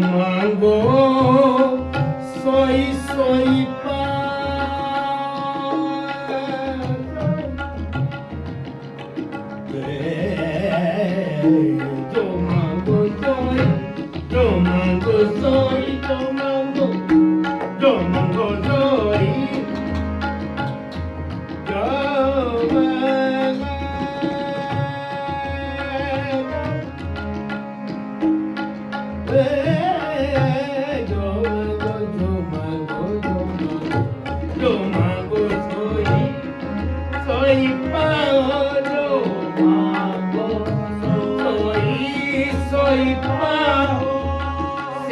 मांगो सोई सोई पाए जो मांगो सोई जो मांगो सोई जो मांगो सोई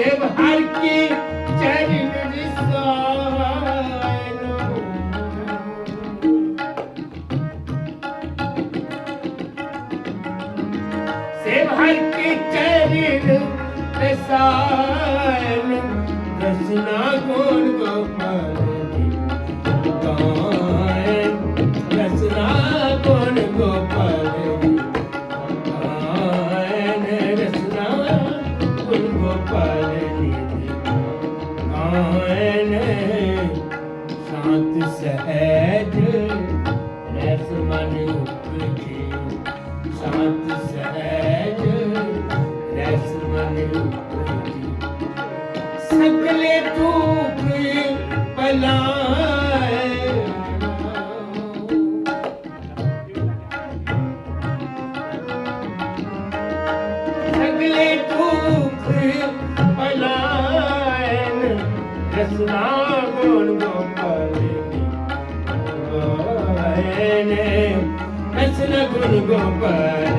सेव हर की चरण रिसालो सेव हर की चरण रिसालो रसना गुण गोपाल रसना गुण गोपाल शांत सहज रस मन उपजे शांत सहज रस मन उपजे सकले दुख पलाए सकले दुख पलाए रसना गुण गोपाल रसना गुण गोपाल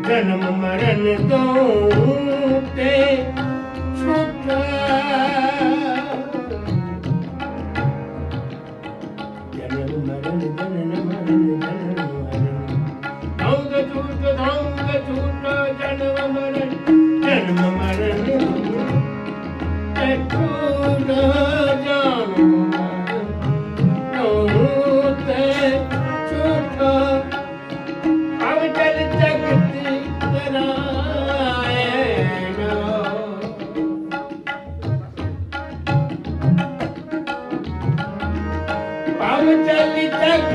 जन्म मरण दो ते छूटा जन्म मरण जन्म मरण अब चल जगत अब चल जगत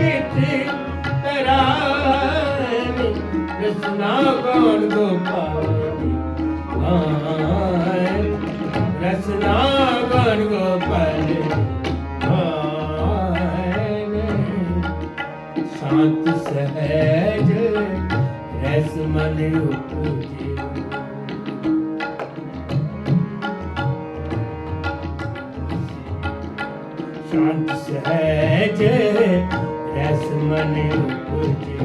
रसना गुण गोपाल रसना गुण गोपाल शांत सहज रस मन उपजे शांत सहज रस मन उपजे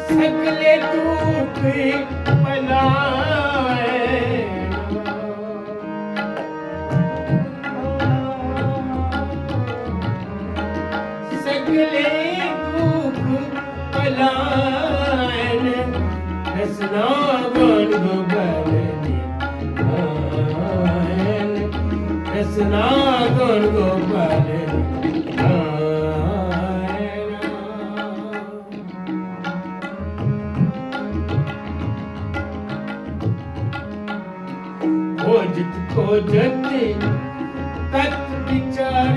सकले दुख पलाए सकले दुख पलाए रसना गुण गोपाल रसना गुण गोपाल खोजत तत् विचार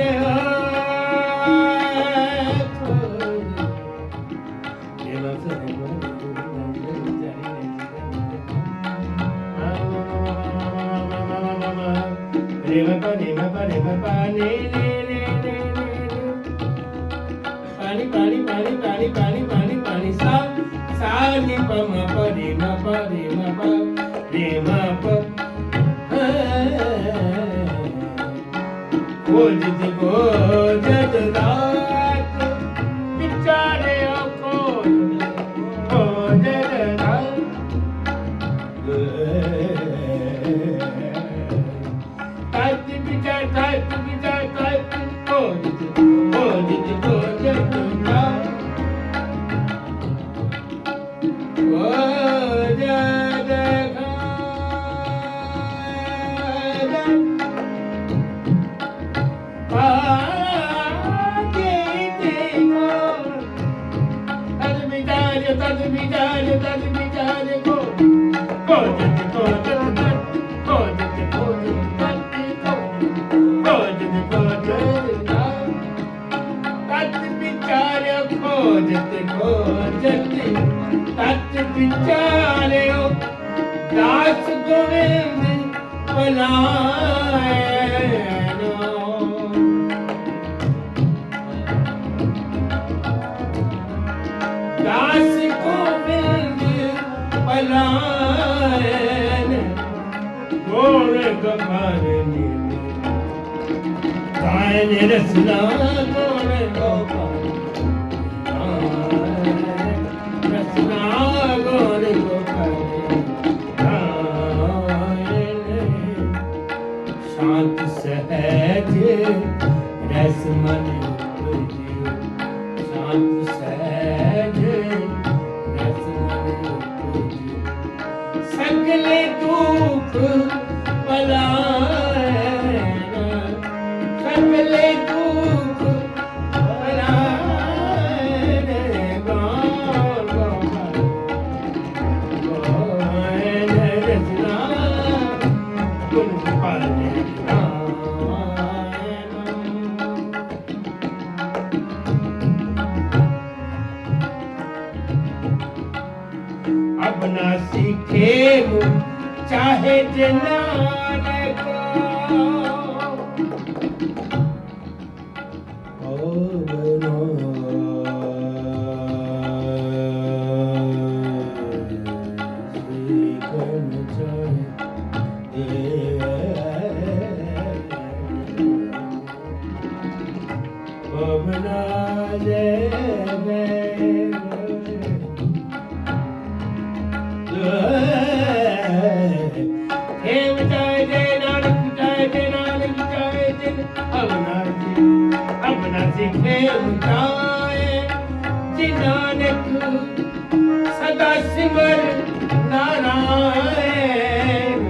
पानी पानी पानी पानी पानी पानी पानी सा सा नि प म प रे म प रे म प रे म प खोजत खोजत रात विचारे खोजत रात तत् विचार खोजत खोजत खोजत रात खोजत दास गोविंद पलायनो दास गोविंद पलायन गोर गबर गायन रसना गोर गोपाल रसना गोर गोपाल शांत सहज रस मन उपजियो शांत सहज रस मन उपजियो सगले दुख पलायन सगले दुख पलायन गान गान रचना गुण पाले अपना सीखे चाहे जनान को सीखन चाहे अपना नानक सदा सिमर नारायण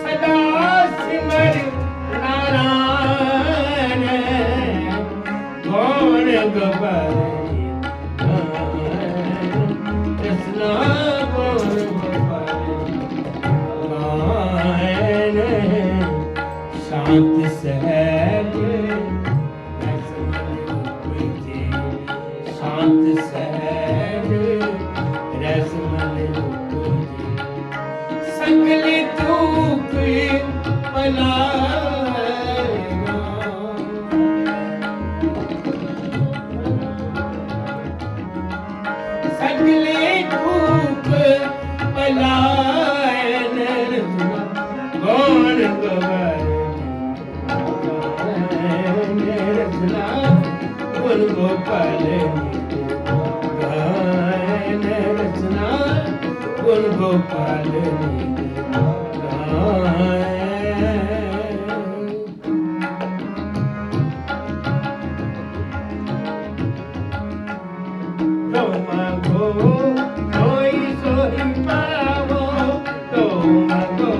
सदा सिमर नारायण गौर गोपाल कृष्णा गौर गोपाल शांत सहज रस मन उपजे शांत सहज रस मन उपजे सगले दुख पलायना सगले दुख पलायन गौर गोपाल गुण गोपाल गायन रचना गुण गोपाल तो मांगो सोई सोई पावो तो मांगो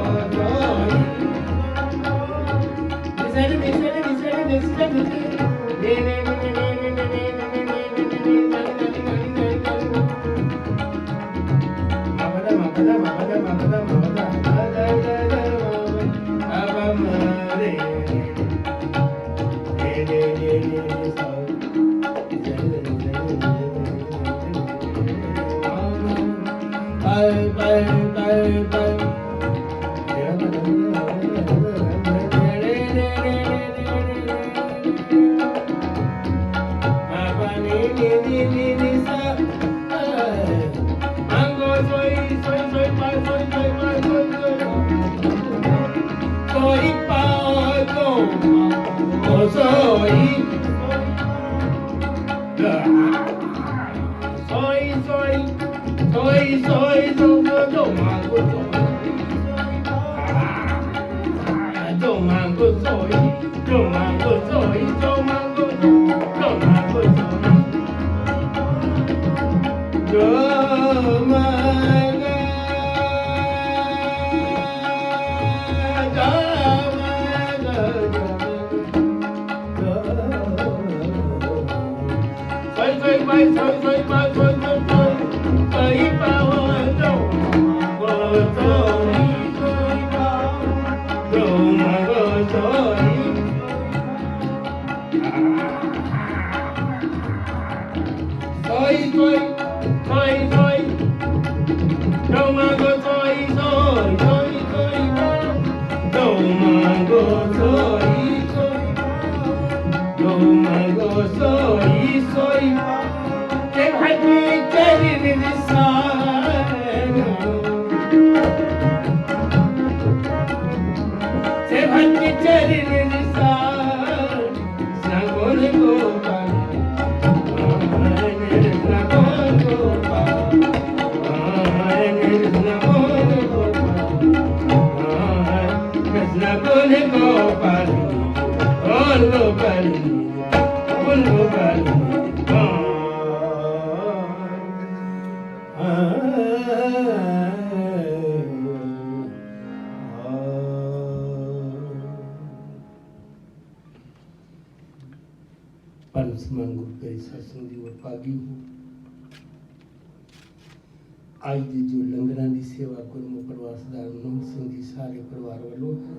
आज ਦੀ जो लंगरां ਦੀ सेवा गुरमुख प्रवासदार नूह सिंह जी सारे परिवार वालों है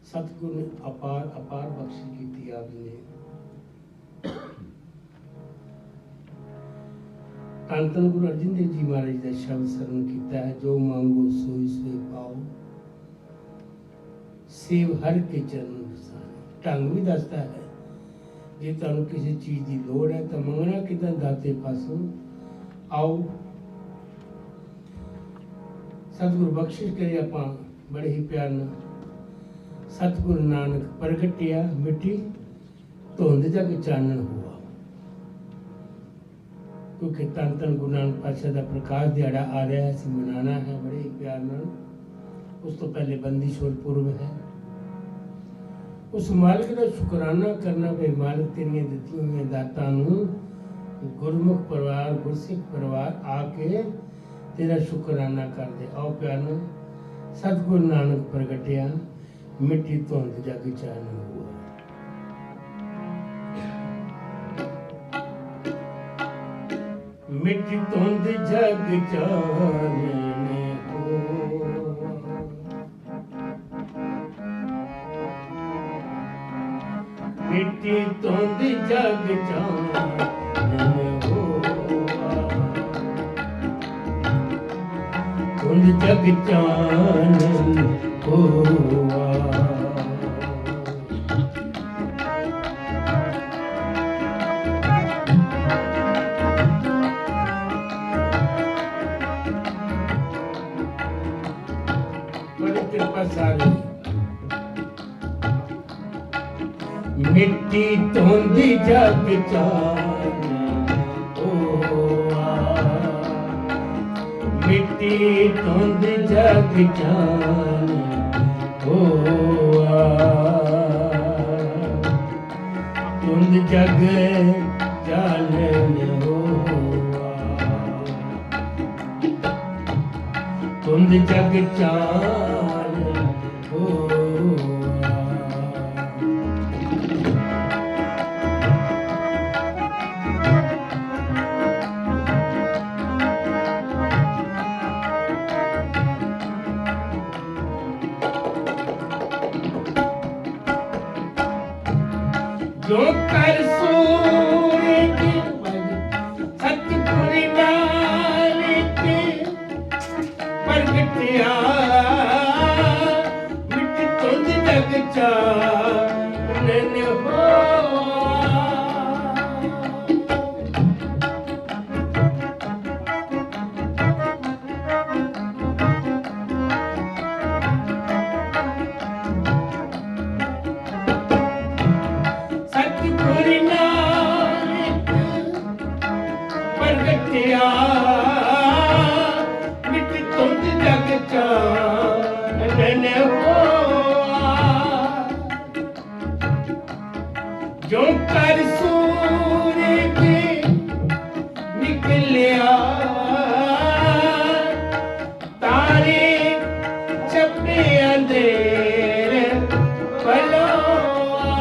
सतगुरु ने अपार अपार बख्शी की थी आपने धन धन गुरु अर्जन देव जी महाराज का शब्द शरण किया है जो मांगो सोई सोई पाओ सेव हर के चरण ढंग भी दसता है जे तुहानू किसी चीज की लोड़ है तो मंगना किदां दाते पासों आओ सतगुरु बख्शिश करे आप बड़े ही प्यार न सतगुरु नानक प्रगटिया मिट्टी धुंध जग चानन हुआ क्योंकि तन तन गुरु नानक पातशाह का प्रकाश दिहाड़ा आ रहा है मनाना है बड़े ही प्यार न उस तो पहले बंदी छोड़ पूर्व है उस मालिक का शुकराना करना भाई मालिक तेरिया दित्ती हुई दातां नूं गुरमुख परिवार गुरसिख परिवार आके तेरा शुकराना कर दे आओ प्यार सतगुरु नानक प्रगटिया मिट्टी धुंध जग चानन हुआ मिट्टी धुंध जग चानन हुआ मिट्टी धुंध जग चानन जग चानन हुआ बड़ी कृपा सारी मिट्टी धुंध जग चानन मिट्टी धुंध जग चानन हुआ धुंध जग चानन हुआ धुंध जग चानन हुआ जो कर सूर्य की सतगुरु नानक प्रगटिया मिट धुंध जग चानन हुआ मिट धुंध जग चानन हुआ जो कर सूर्य के निकलिया तारे छपे अंधेर भलोआ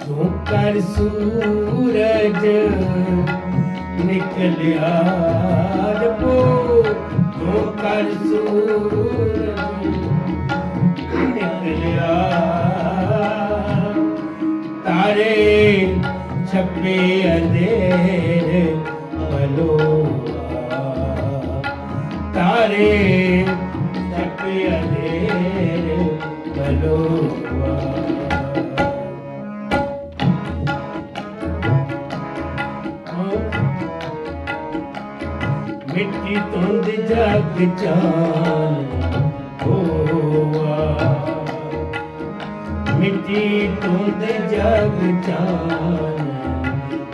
जो कर सूरज निकलिया जपो, जो कर सूरज निकलिया, तारे छपे अंधेर बलोआ, तारे छपे अंधेर बलोआ। मिट्टी धुंध जग चान होआ, मिट्टी धुंध जग चान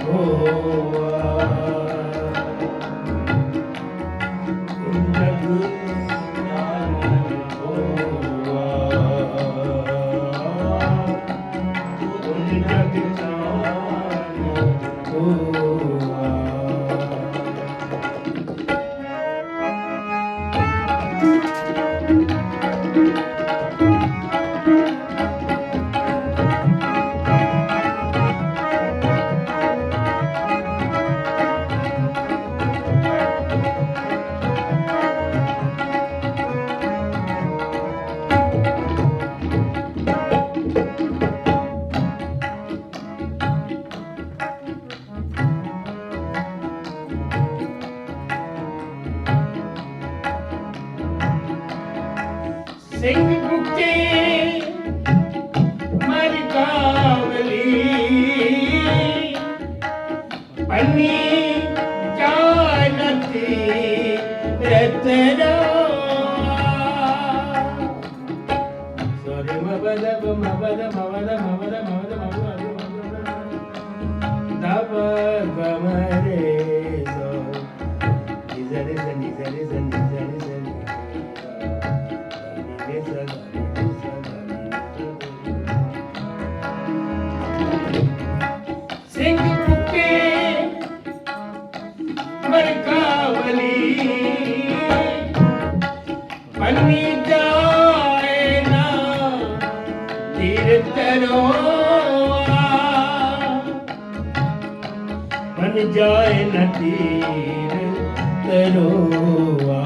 होआ, जग चान होआ, धुंध जग चान होआ। सिंह बुके मर कावली, पन्नी जानती रतरा, सॉरी मबद मबद मबद मबद मबद मबद दब गमरे सो निजरे से निजरे से निजरे से सिंह बुके मरकावली, पन्नी जाए ना तीर तरोआ, बन जाए न तीर तरोआ,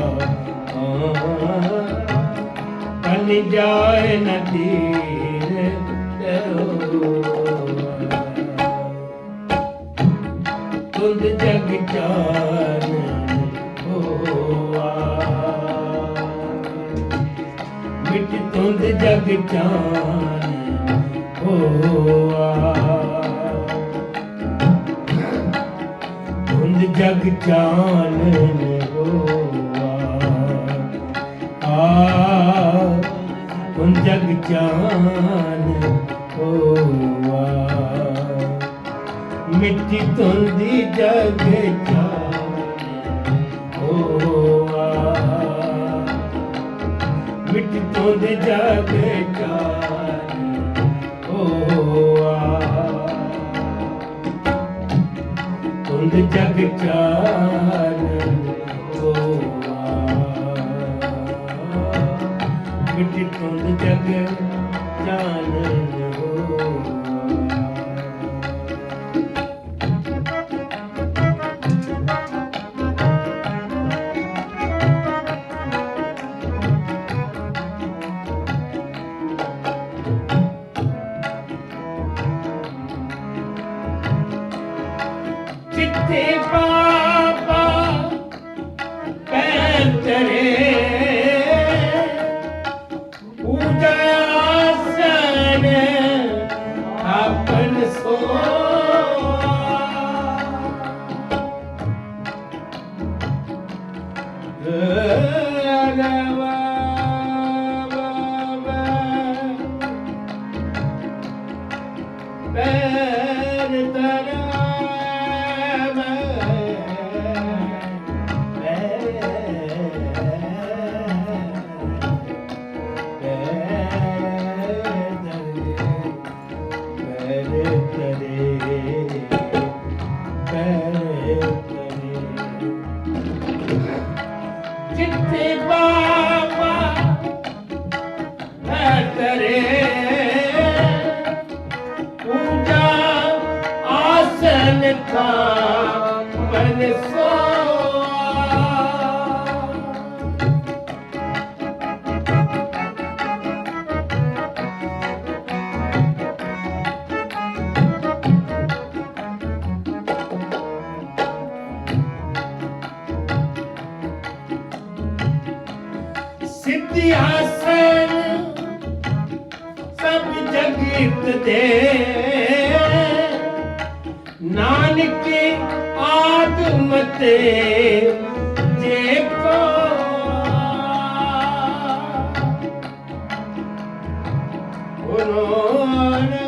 बन जाए न तीर तरोआ। धुंध जग चान होआ, मिट धुंध जग चान होआ, धुंध जग चान होआ, धुंध जग चान होआ, मिट्टी धुंधी जग चान होआ, मिट्टी धुंध जग चान होआ, धुंध जग चान होआ, मिट्टी धुंध जग चान होआ। चिट्ठे बाबा पैर तेरे, पूजा आसन आपन सोआ, पैर तेरा चिट्ठी बाबा करे पूजा जान था मन सोआ। सिद्धियासन सब जगत दे, नानक आदमते जे को उन्होंने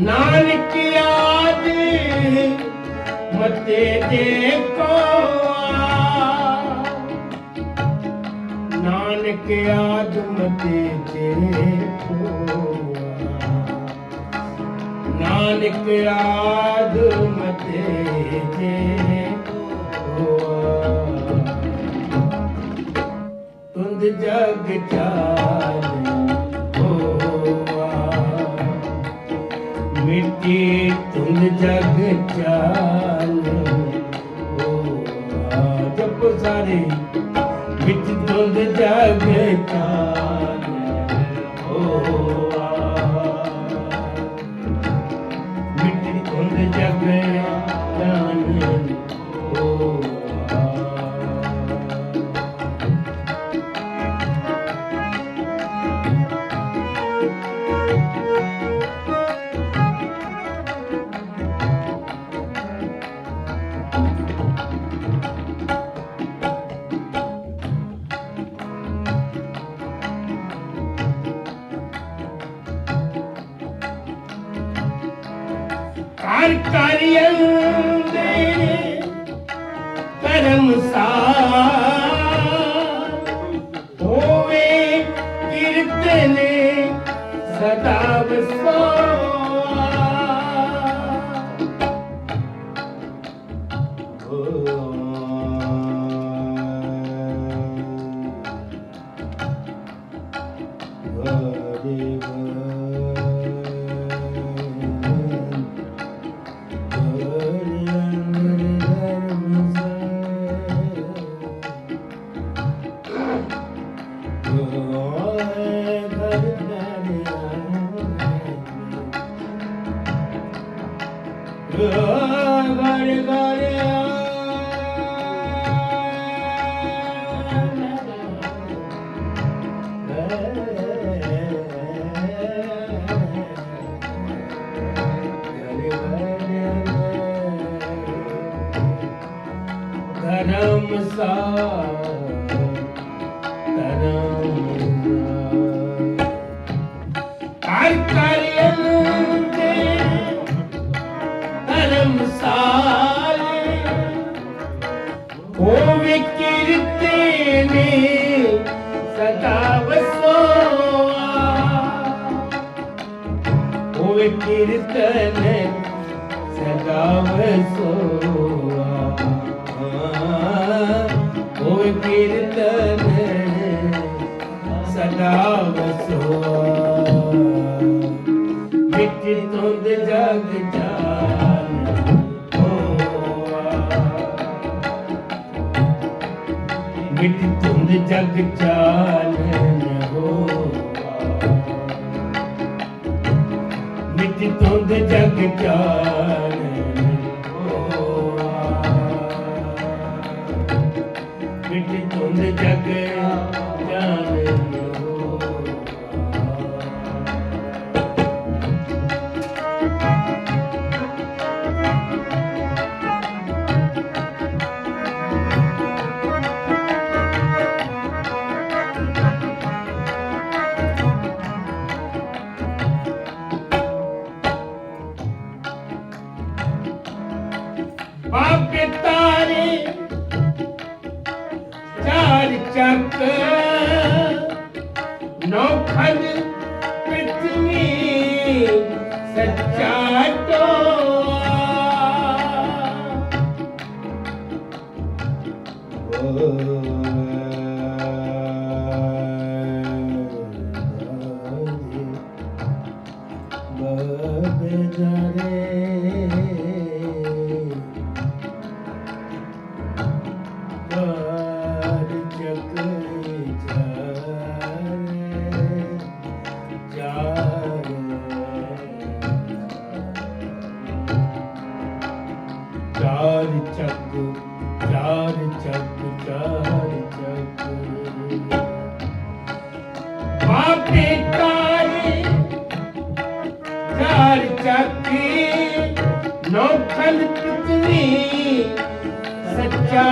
नानक याद मते देखो, नानक याद मते देखो, नानक याद मते देखो। तुंद जग चाल मिट्टी तुंद जग चाल जब सारे मिट्टी तुंद जग चाल मिट्टी तुंद जग चाल करम होवे कीर्तन सदा कीर्तन सदा सोआ कीर्तन सदा सोआ मिट तुंद जग जान मिट तुंद जग जान मिट तुंद जग जान मिट तुंद जग जान बापे तारे चार चक नौखन पृथ्वी सच्चा नौखन पृथ्वी सच्चा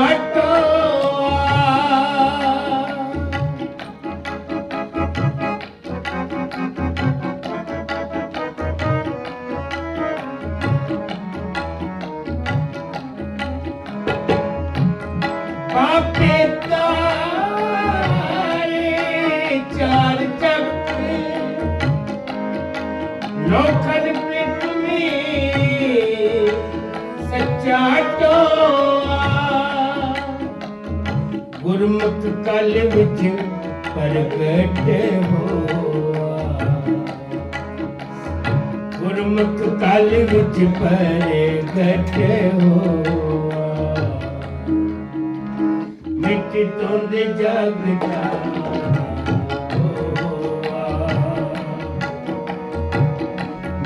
बापे तारे चार चक नौखन पृथ्वी सच्चा गुरमुख कल विच प्रगट होआ गुरमुख कल विच प्रगट होआ मिट्टी धुंध जग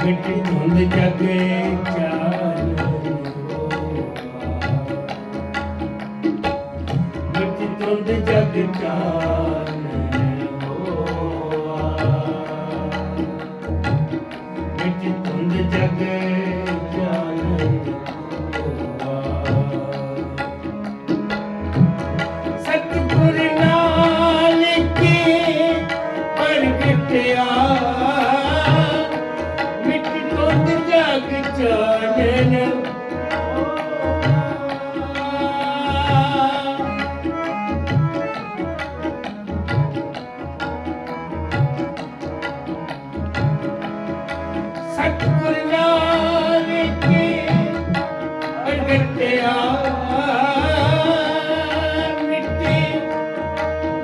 मिट्टी धुंध जग जग जान मिट्टी धुंध जग जान सतगुर नाल के प्रगटिया मिट्टी धुंध जग जान सतगुर नानक प्रगटिया मिट्टी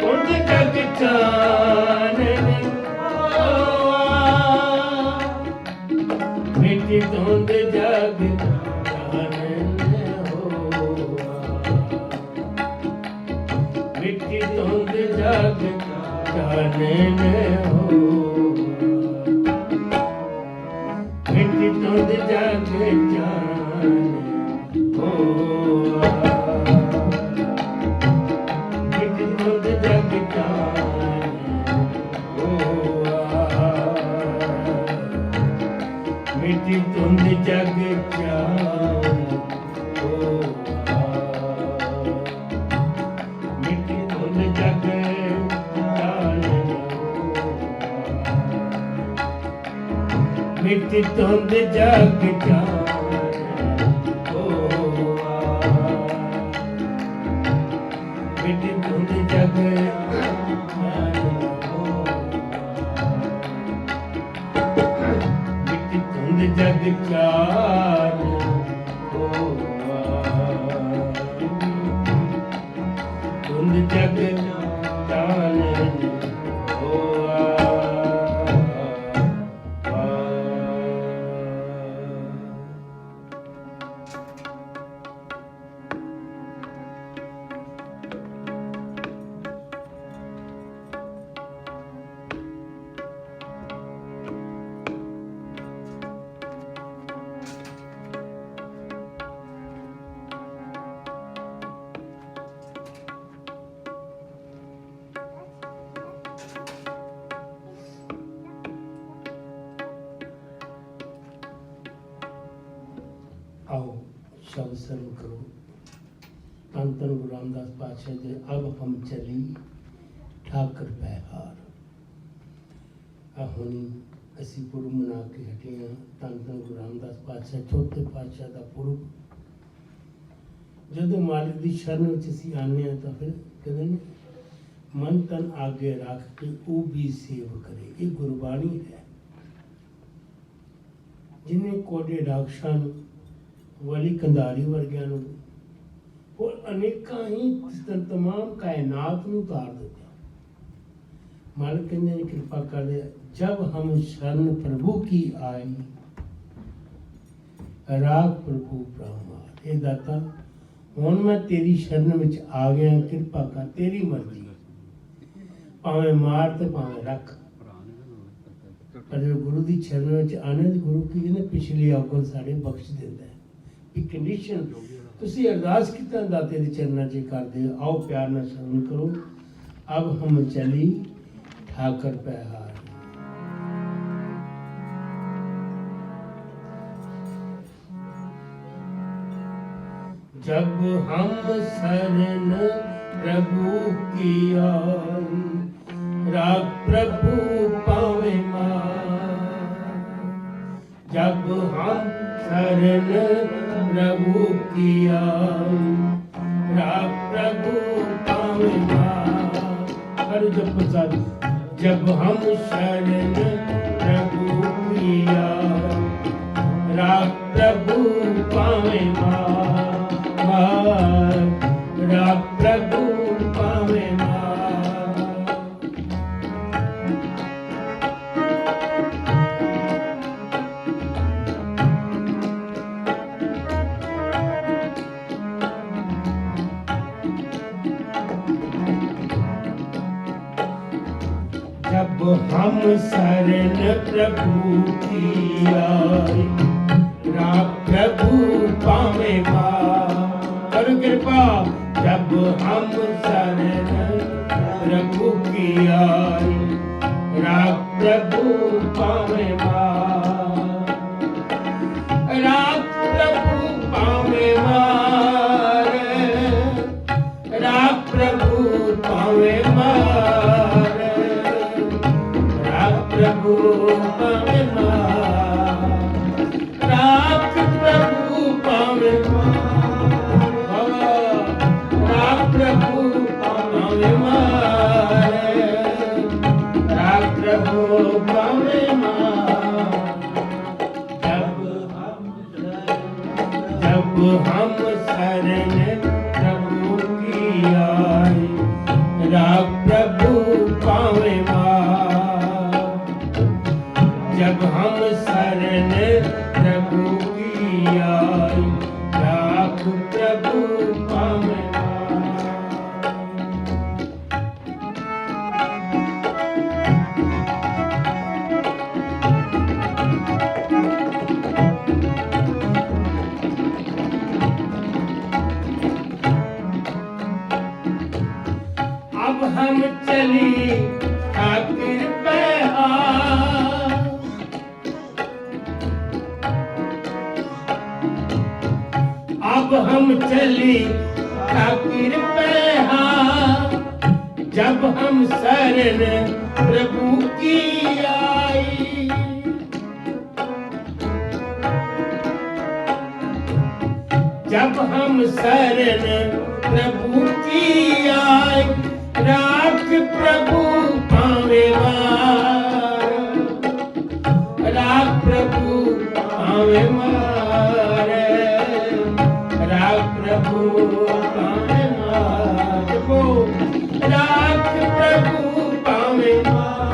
धुंध जग चानन मिट्टी धुंध जग चानन मिट्टी धुंध जग चानन मिट्टी धुंध जग जान होआ मिट्टी धुंध जग जान होआ मिट्टी धुंध जग जान होआ मिट्टी धुंध जग मिट्टी धुंध जग जान होआ मिट्टी धुंध जग जान मिट्टी धुंध जग जान होआ धुंध जग जान होआ आओ शब्द सर्व करो धन धन गुरु रामदास पातशाह जी अब हम चली ठाकर बहार हुणी असी पुरब मना के हटे हैं धन धन गुरु रामदास पातशाह चौथे पातशाह का पुरब ਜਦੋਂ ਮਾਲਕ ਦੀ ਸ਼ਰਨ ਵਿੱਚ ਅਸੀਂ ਆਉਂਦੇ ਹਾਂ ਤਾਂ ਫਿਰ ਕਹਿੰਦੇ ਨੇ ਮਨ ਤਨ ਆਗੇ ਰੱਖ ਕੇ ਉਹ ਵੀ ਸੇਵ ਕਰੇ। ਇਹ ਗੁਰਬਾਣੀ ਹੈ। ਜਿਹਨੇ ਕੋਡੇ ਰਾਖਸ਼ਾਂ ਨੂੰ, ਵਲੀ ਕੰਧਾਰੀ ਵਰਗਿਆਂ ਨੂੰ, ਹੋਰ ਅਨੇਕਾਂ ਹੀ ਤਮਾਮ ਕਾਇਨਾਤ ਨੂੰ ਉਤਾਰ ਦਿੱਤਾ। मालिक ने कृपा कर दिया। जब हम शरण प्रभु की आई, राग प्रभु ब्रह्मार। हे दाता हुण मैं तेरी शरण विच आ गया, कृपा कर, तेरी मर्जी, भावें मार ते भावें रख। पर जो गुरु की शरण विच आने, गुरु की कहते पिछली औगण साढ़े बख्श देता है। एक कंडीशन तुसी अरदास कीता दाते दे चरणा च करदे हो। आओ प्यार नाल श्रवण करो। अब हम चली ठाकर पहाड़। जब हम शरण प्रभु की आई, राग प्रभु पावे मार। जब हम शरण प्रभु की आई, राग प्रभु पावे मार। हर जब प्रसाद। जब हम शरण प्रभु की आई, राग प्रभु पावे मार। राग प्रभु पावे मार। जब हम शरण प्रभु की आई, राग प्रभु पावे मार। कर कृपा। जब हम शरण प्रभु की आई, राग प्रभु पावे मार। राग प्रभु पावे मार। राग प्रभु पावे मार। प्रभु पावे मार। राग प्रभु पावे मार। राग प्रभु पावे मार। राग प्रभु पावे मार। जब हम शरण प्रभु की आई, राग प्रभु पावे मार। जब हम शरण प्रभु की आई, राग प्रभु पावे मार। अब हम चली ठाकुर पहाड़। अब हम चली ठाकुर पहाड़। जब हम शरण प्रभु की आई, जब हम शरण प्रभु की आई, राग प्रभु पावे मार। राग प्रभु पावे मार। राग प्रभु पावे मार। राग प्रभु पावे मार।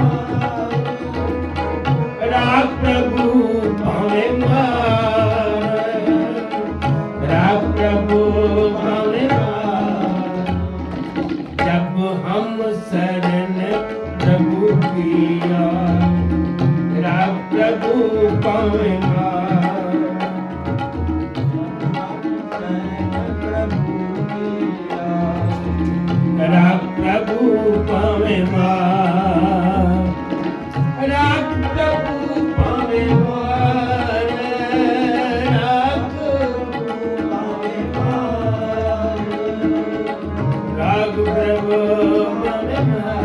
राग प्रभु पावे मार। राग प्रभु पावे मार। जब हम शरण प्रभु की आई, राग प्रभु पावे मार। राग प्रभु पावे मार। राग प्रभु पावे मार। राग पावे मार। राग प्रभु पावे मार।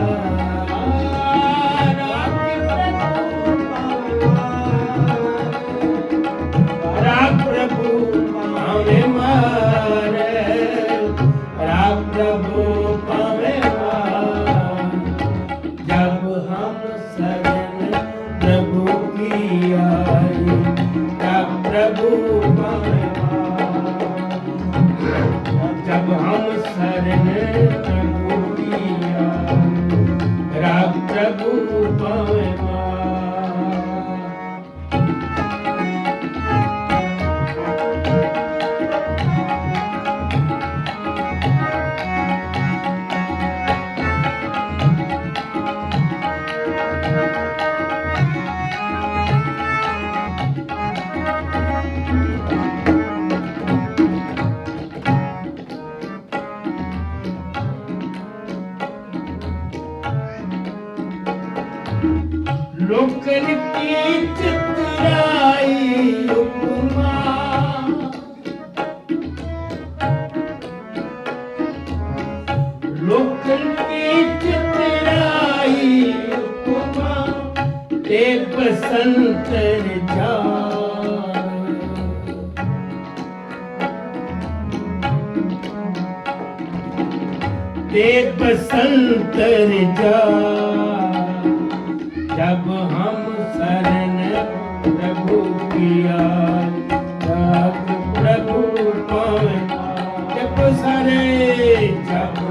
राग प्रभु पावे मार। राग प्रभु पावे मार। बसंतर जा ते बसंतर जा जब हम शरण प्रभु किया जब प्रभु पावे जब सारे जब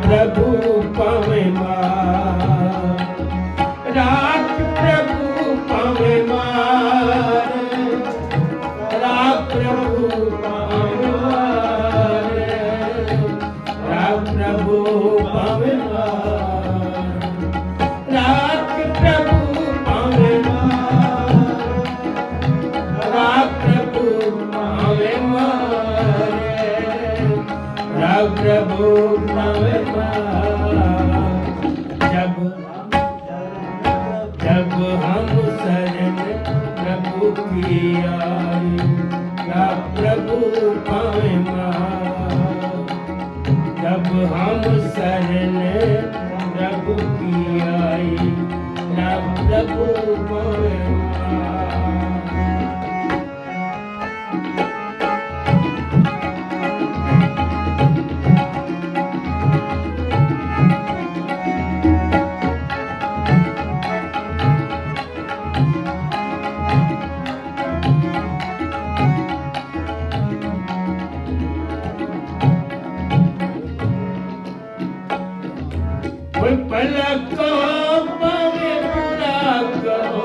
प्रभु पावे राख प्रभु पावे राख प्रभु पावे राख प्रभु पावे राख प्रभु पावे राख प्रभु पावे राख प्रभु पावे जब हम शरण प्रभु की आई प्रभु पावे जब हम शरण प्रभु की आई प्रभु पावे पलको पावे बुरा कहो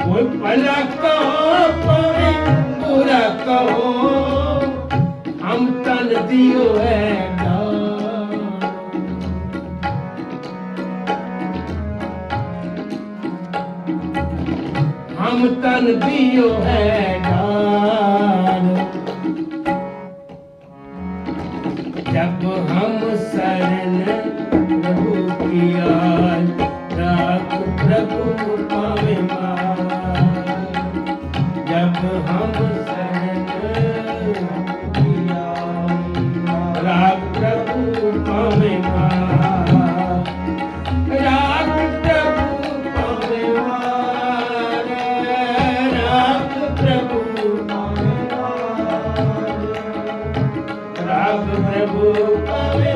कोई पलको पावे बुरा कहो हम तन दियो है हम तन दियो है जब हम शरण प्रभु की आई राख प्रभु पावे जब हम शरण की आई राख प्रभु पावे राख प्रभु पावे राख प्रभु राग प्रभु पावे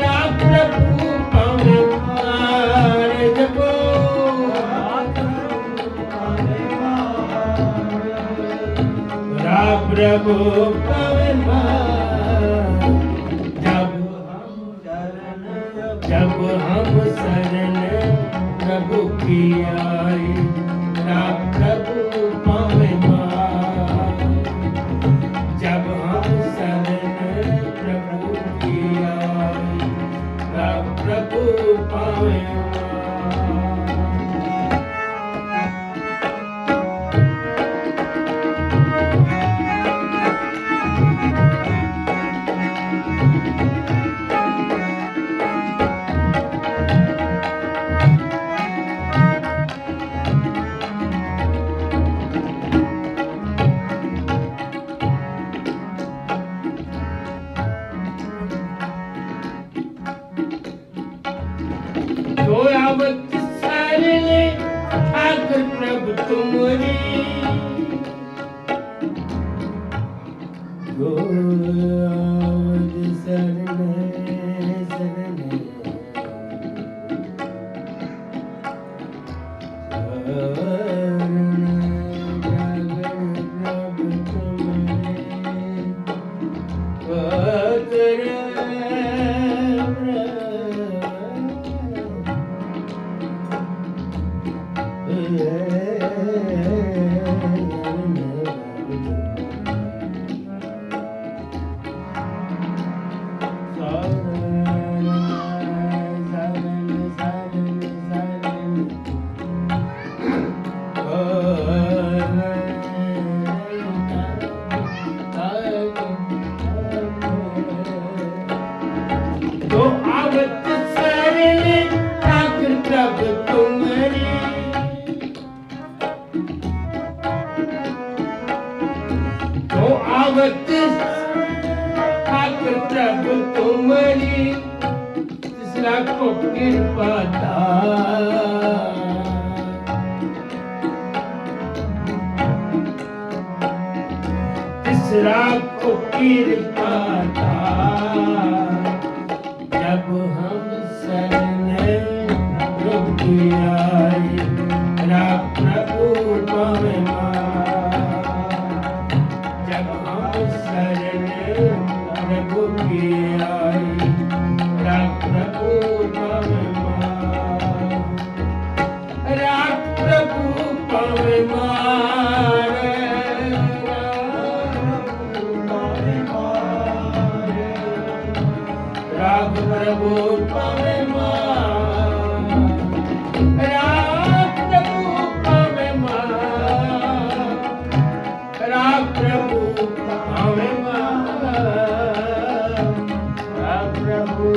राग प्रभु पावे जपो राग प्रभु पावे जब हम शरण प्रभु की आई राग प्रभु पावे जब हम शरण प्रभु की आई प्रभु पावे जो आवत सरले ठाकुर प्रभु तुमरी जो आवत सरले सरले प्रभु तुमरे तो आवत ठाकुर प्रभु तुम्हारी तीसरा को कृपा तीसरा को कृपा जब हम शरण रुक आए राम प्रभु पावे जब हम शरण प्रभु की आए राम प्रभु पावे राम प्रभु पावे राम प्रभु पावे राम प्रभु पावे राम प्रभु पावे राम प्रभु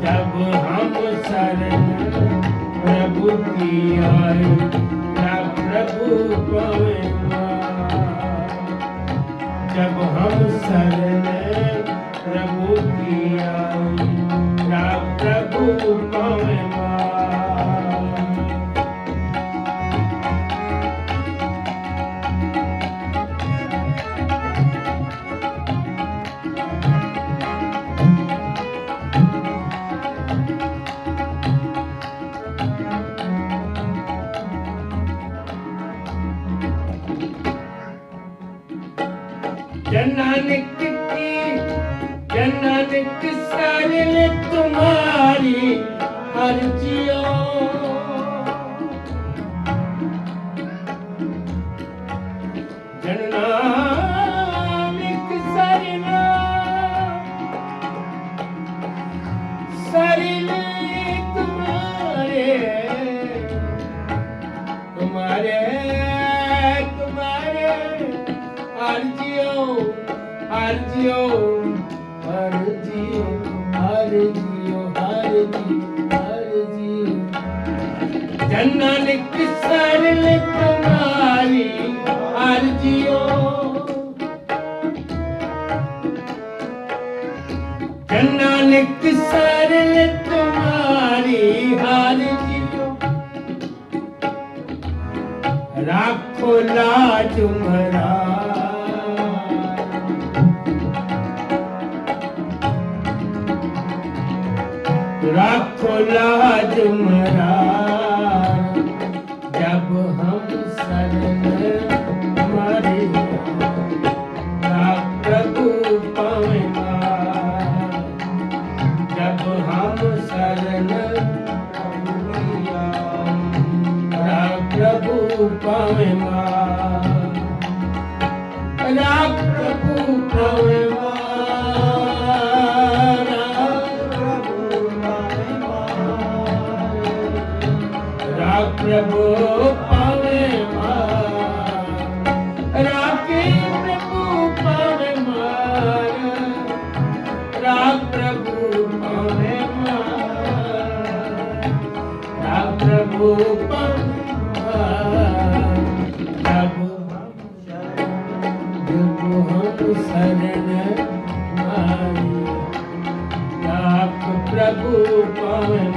जब हम शरण प्रभु की आए राम प्रभु पावे जब हम शरण प्रभु की आए राम प्रभु पावे जनानिक सरल तुम्हारी अर्जियो जनानिक सरल सरल तुम्हारे तुम्हारे तुम्हारे अर्जियो अर्जियो अर्जियो अर्जियो अर्जियो अर्जियो जनानिक सरल तुम्हारी अर्जियो जनानिक सरल तुम्हारी अर्जियो राखो लाज मरा राखो लाज मरा जब हम शरण हमारे राम प्रभु पावे जब हम शरण राम प्रभु पावे राम प्रभु पावे प्रभु पावे राके प्रभु पावे राम प्रभु पावे राम प्रभु पावे जब हम शरण राम प्रभु पावे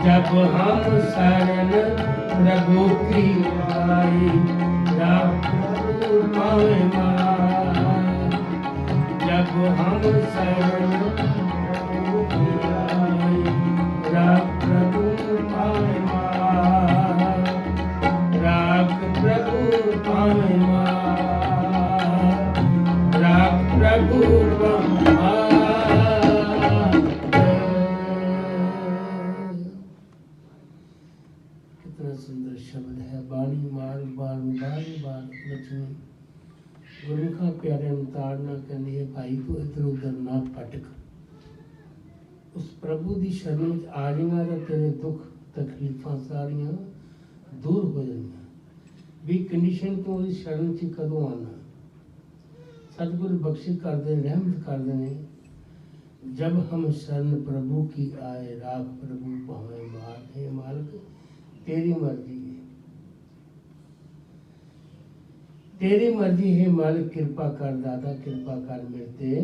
जब हम शरण प्रभु की आए राम प्रभु पावे जब हम शरण प्रभु की आए राम प्रभु पावे राम प्रभु पावे राम प्रभु पावे सुंदर शब्द है बाणी मार बार बार बार लक्ष्मी गुरु का प्यारे उतारना कहती है भाई तू इधर उधर ना भटक उस प्रभु की शरण में आ जाएगा तो तेरे दुख तकलीफा सारिया दूर हो जाएंगी भी कंडीशन तो उस शरण से कदों आना सतगुरु बख्शिश कर दे रहमत कर देने जब हम शरण प्रभु की आए राग प्रभु पावे मार हे मालिक तेरी मर्जी है, तेरी मर्जी है मालिक, कृपा कर दादा, कृपा कर मेरे ते,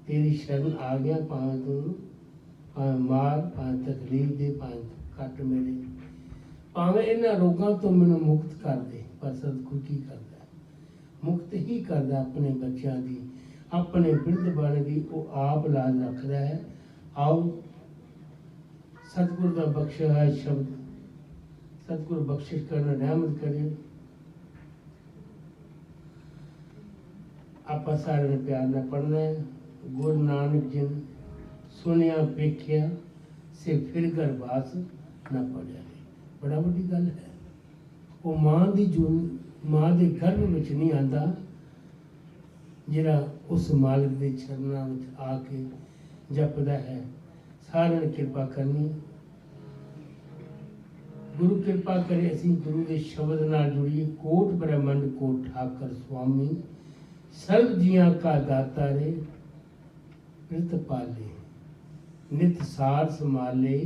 तेरी शरण आ गया। भावें तू भावें मार, भावें तकलीफ दे, भावें कट मेरे, भावें इन्हां रोगां तो मैनूं मुक्त कर दे। पर सतगुर की करदा, मुक्त ही करदा अपने बच्चों की, अपने बिरध बाणे की वो आप लाज रखता है। आओ सतगुर का बख्शिया है शब्द, सतगुर बख्शिश करना रहमत करे। आप सारे ने प्यार न पढ़ना है। गुरु नानक जी ने सुनिया वेख्या से फिर गरबास न पढ़िया। बड़ा बड़ी गल है। वो मां की जून, मां के गर्भ में नहीं आता, जिहड़ा उस मालिक के चरणों में आके जपदा है। सारे ने कृपा करनी, गुरु कृपा करे असीं गुरु के शब्द नाल जुड़िए। कोट ब्रह्मंड को ठाकर स्वामी, सर्व जियां का दाता रे, प्रित पाले नित सार संभाले,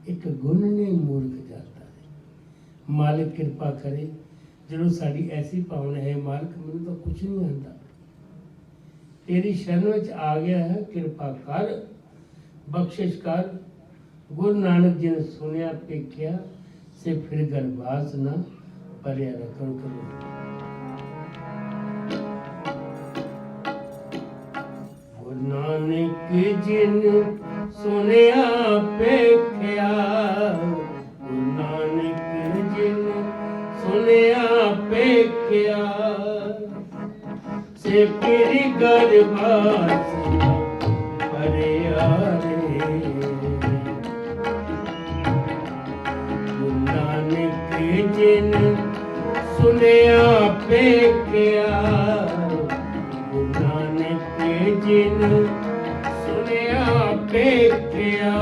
एक गुण ने मूर्ख जाता रे। मालिक कृपा करे, जो साड़ी ऐसी भावना है, मालिक मैनूं तो कुछ नहीं आता, तेरी शरण में आ गया है, कृपा कर, बख्शिश कर। गुरु नानक जी ने सुनिया वेख्या से फिर गरबास ना परिया रखो करो। गुरु नानक जी ने सुनिया वेख्या, गुरु नानक जी ने सुनिया वेख्या से फिर गरबास ना परिया रे। जिन सुनिया वेख्या, गुरु नानक जिन सुनिया वेख्या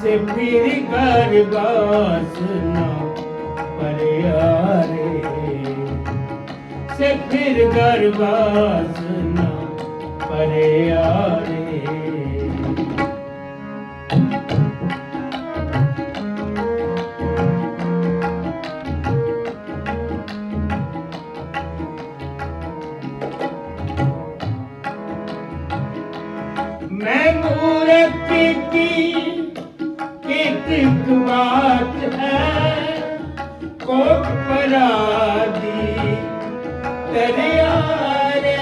से फिर गरबास ना परिया रे, से फिर गरबास ना परिया रे। मैं मूर्ख की कितक बात है, कोट पराधी दरिया रे।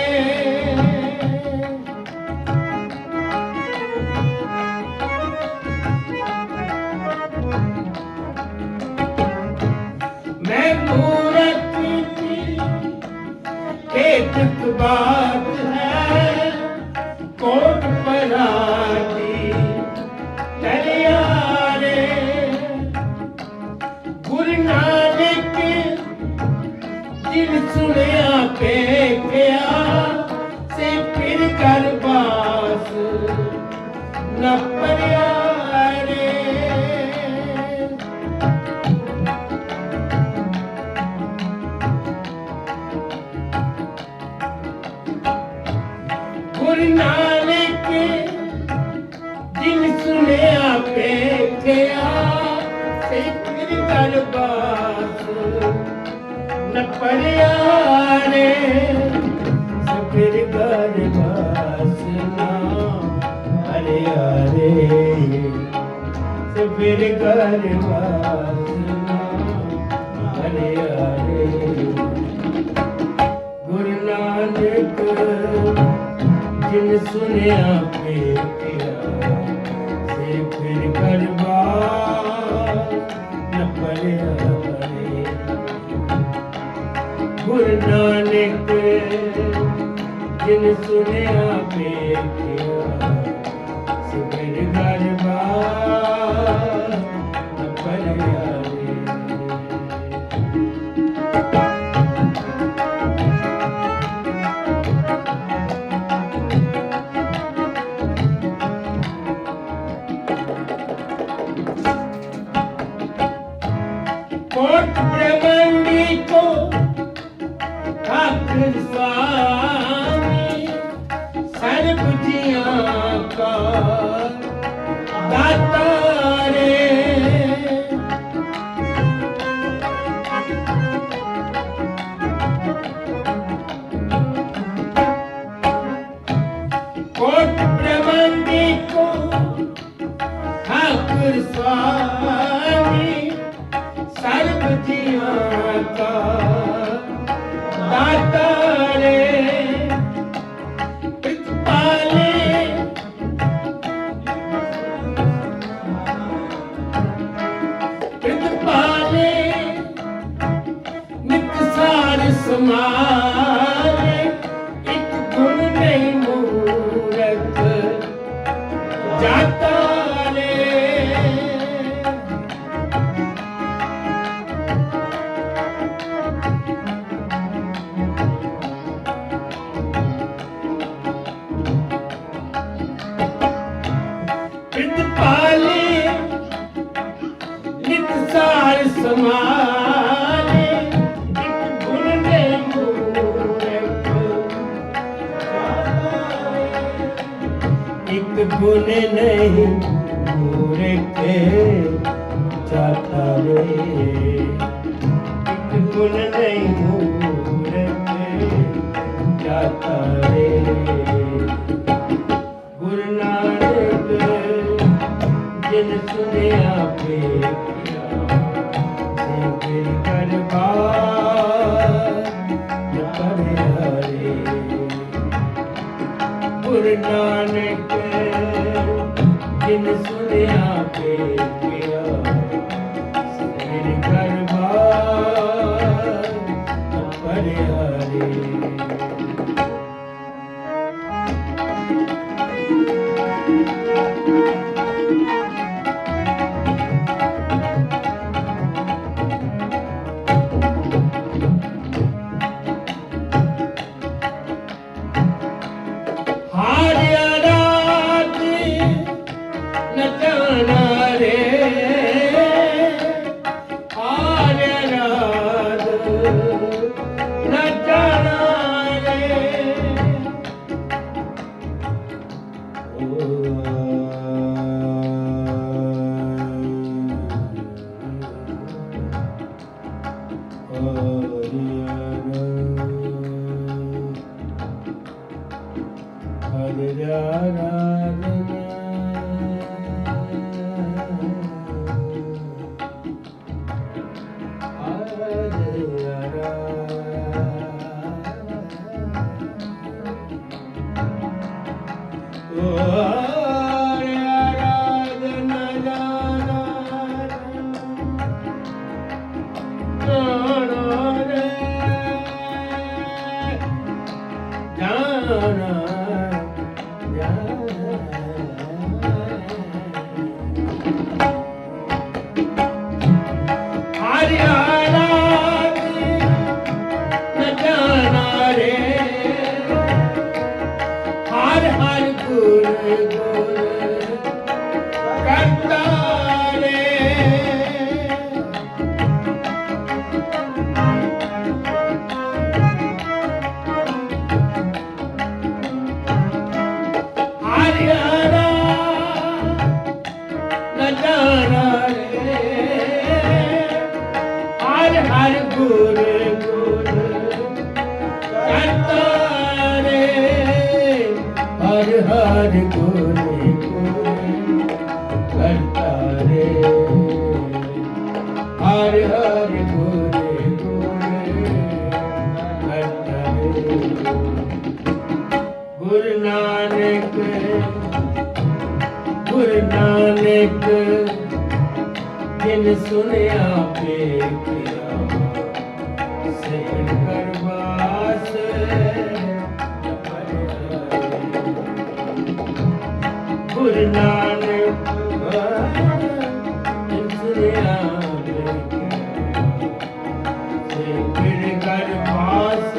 मैं मूर्ख की कितक बात है, कोट पराधी दरिया रे। गुरु नानक जिन सुनिया वेख्या से फिर गरबास न परिया रे। गुरु नानक जिन सुनिया वेख्या से फिर गरबास न परिया रे, से फिर गरबास ना परिया रे, से फिर गरबास ना परिया रे। गुरु नानक जिन सुनिया वेख्या से फिर गरबास न परिया रे। गुरु नानक जिन सुनिया वेख्या से फिर गरबास न परिया रे। कोट ब्रह्मंडी को ठाकुर स्वामी, सर्व जियां का दाता रे। समारे एक गुण नहीं मूरख जाता रे पित पाले नित सार समारे एक गुण नहीं मूरख एक गुण नहीं मूरख जाता रे एक गुण नहीं मूरख जाता रे गुरु नानक जिन सुनिया पे गुरु नानक जिन सुनिया पे पिया सिर करबार पर हरे गुरु नानक जिन सुनिया पे किया सिर करबास गुरु नानक जिन सुनिया पे सिर करबास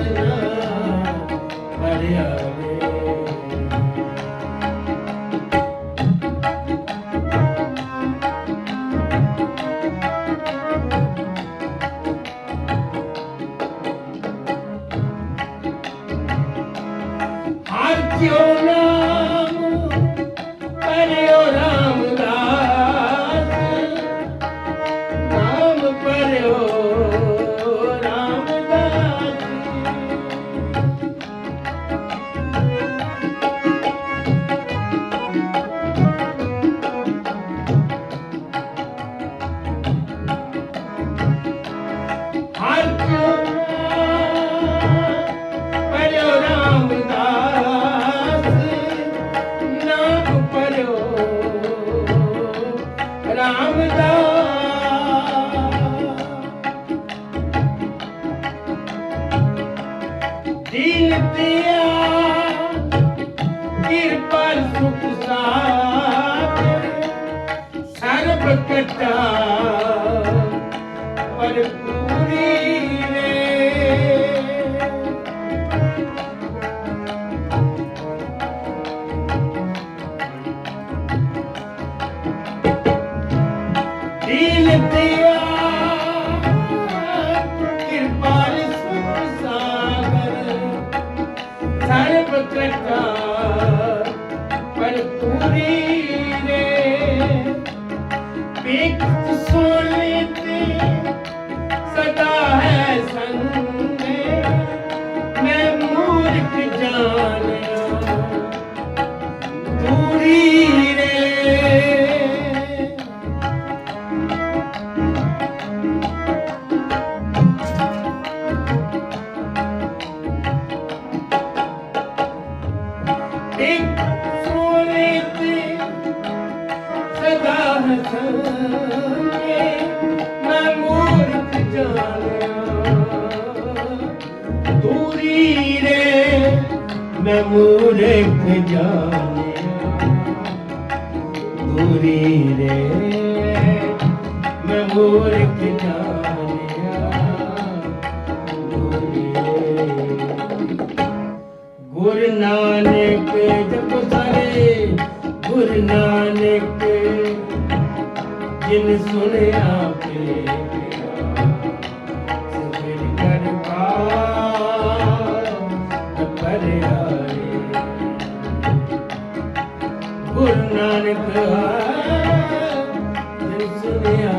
हरे क्यों नाम परियो रामदास नाम परियो रामदास हर क्यों परियो रामदास प्रकटा पर पूरी रे दीन दिया कृपाल सुख सागर सर्व प्रकटा पर पूरी रे बिकट सोने सदा है संग मैं मूर्ख जानिया दूरी रे बिकट सोने सदा है संग मैं मूर्ख जानिया दूरी रे मैं मूर्ख जानिया दूरी रे मैं मूर्ख जानिया दूरी रे गुरु नानक जप सारे गुरु नानक जिन सुनिया पे सिर कर पर आए गुरु नानक जिन सुनिया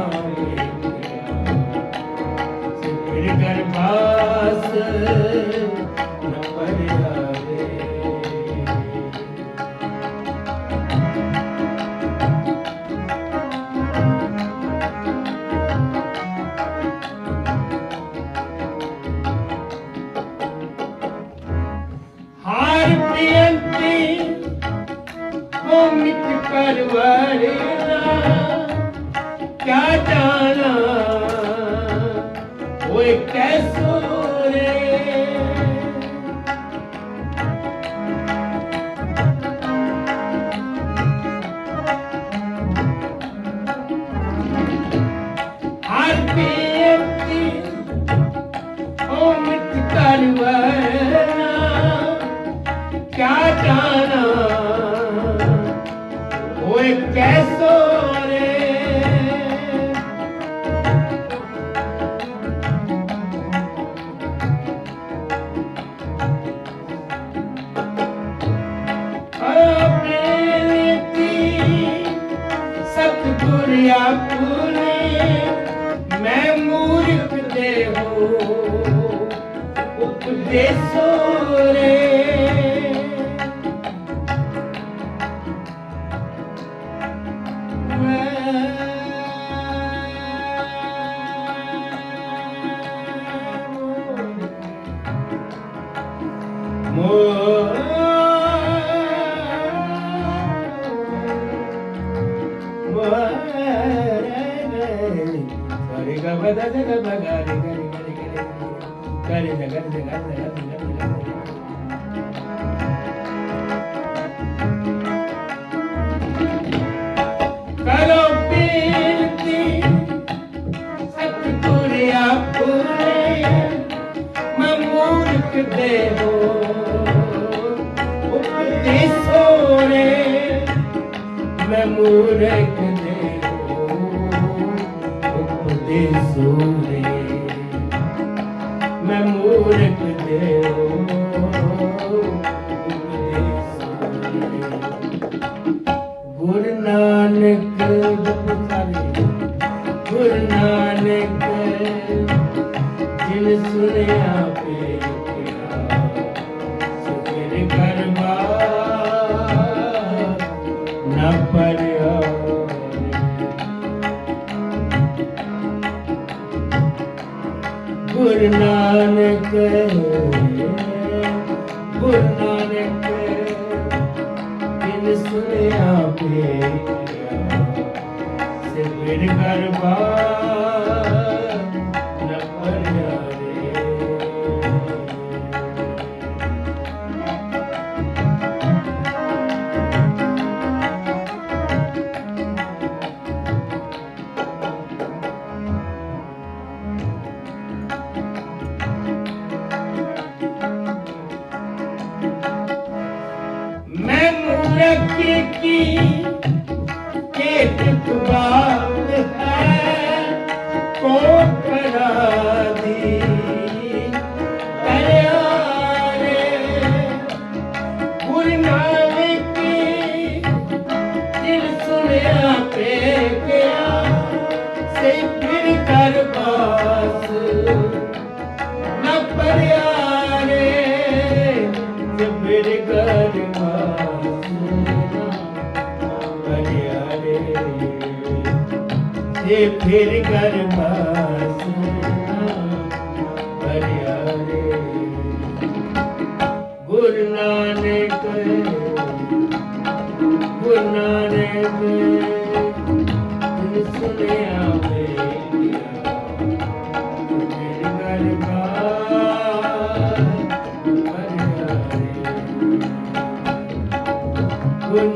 सिर कर पास न पर आए हार प्रियंती वो मिट कर वरना क्या जाना वो कैसो रे हार प्रियंती वो मिट कर वरना क्या जाना वो कैसो रे सतगुरु आपने मैं मूर्ख दे हो उपदेशो रे करो बेनती सतगुरु आपने मैं मूर्ख दे हो उपदेशो रे मैं मूर्ख दे हो उपदेशो रे मैं मूर्ख दे हो उपदेशो रे गुरु नानक जप सारे गुरु नानक जिन सुनिया पे सिर कर न पर गुरु नानक जिन सुनिया पे सिर कर न पर की एक बात है को करा दी तैयारे गुरु नानक की दिल सुनया पे गया से फिर कर पास न परियारे से फिर कर ये फिर कर परियारे गुरु नानक सुनया गुरु नानक जिन सुनया गुरु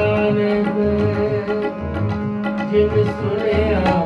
नानक जिन सुनया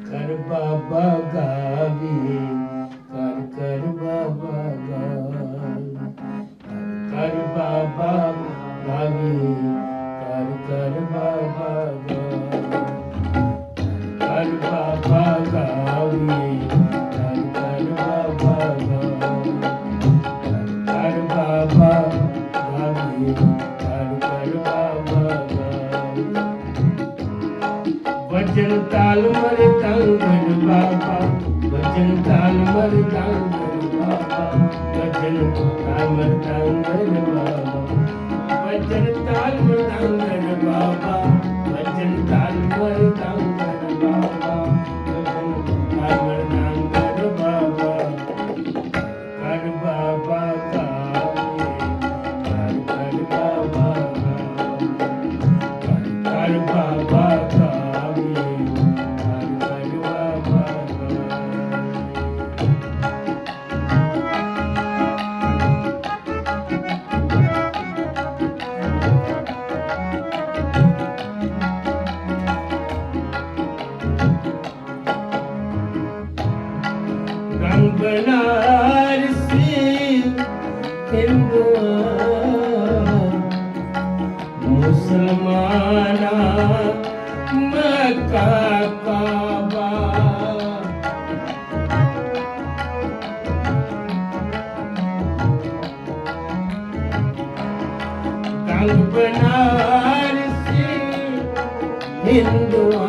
कर बाबा गावी कर बाबा गावी कर बाबा गावी कर बाबा कर बाबा गावी कर बाबा कर बाबा गावी कर बाबा वचन ताल मर तांगर बाबा वचन ताल मर तांगर बाबा वचन ताल मर तांगर बाबा वचन ताल मर तांगर बाबा वचन ताल मर तांगर बाबा वचन ताल मर तांगर बाबा कर बाबा कर बाबा कर बाबा बनारसी हिंदुआ मुसलमाना मक्का काबा गंग बनारसी हिंदुआ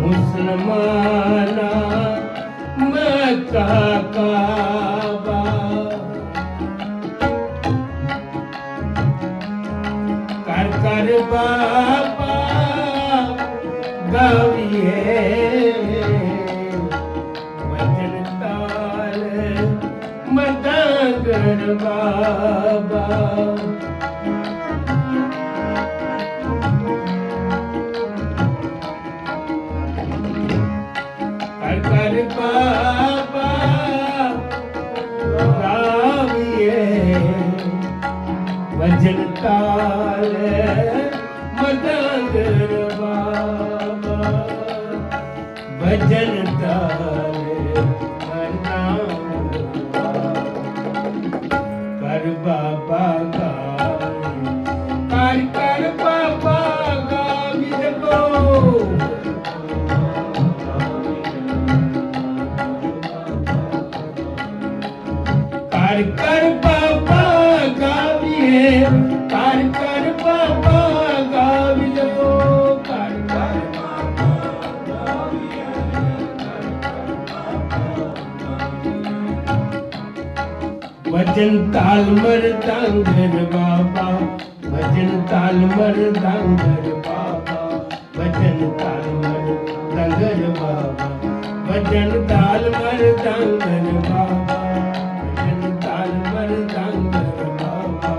मुसलमाना मक्का काबा कर बाबा गाविए वचन ताल मदागर बाबा कर बाबा गाविए वचन ताल डांगर बाबा भजन ताले कर बाबा कर बाबा गावी देखो कर बाबा गावी है कर बाबा गावी देखो कर बाबा गावी है भजन ताल मर्दांगर बाबा भजन ताल मर्दांगर बाबा भजन ताल मर्दांगर बाबा भजन ताल मर्दांगर बाबा भजन ताल मर्दांगर बाबा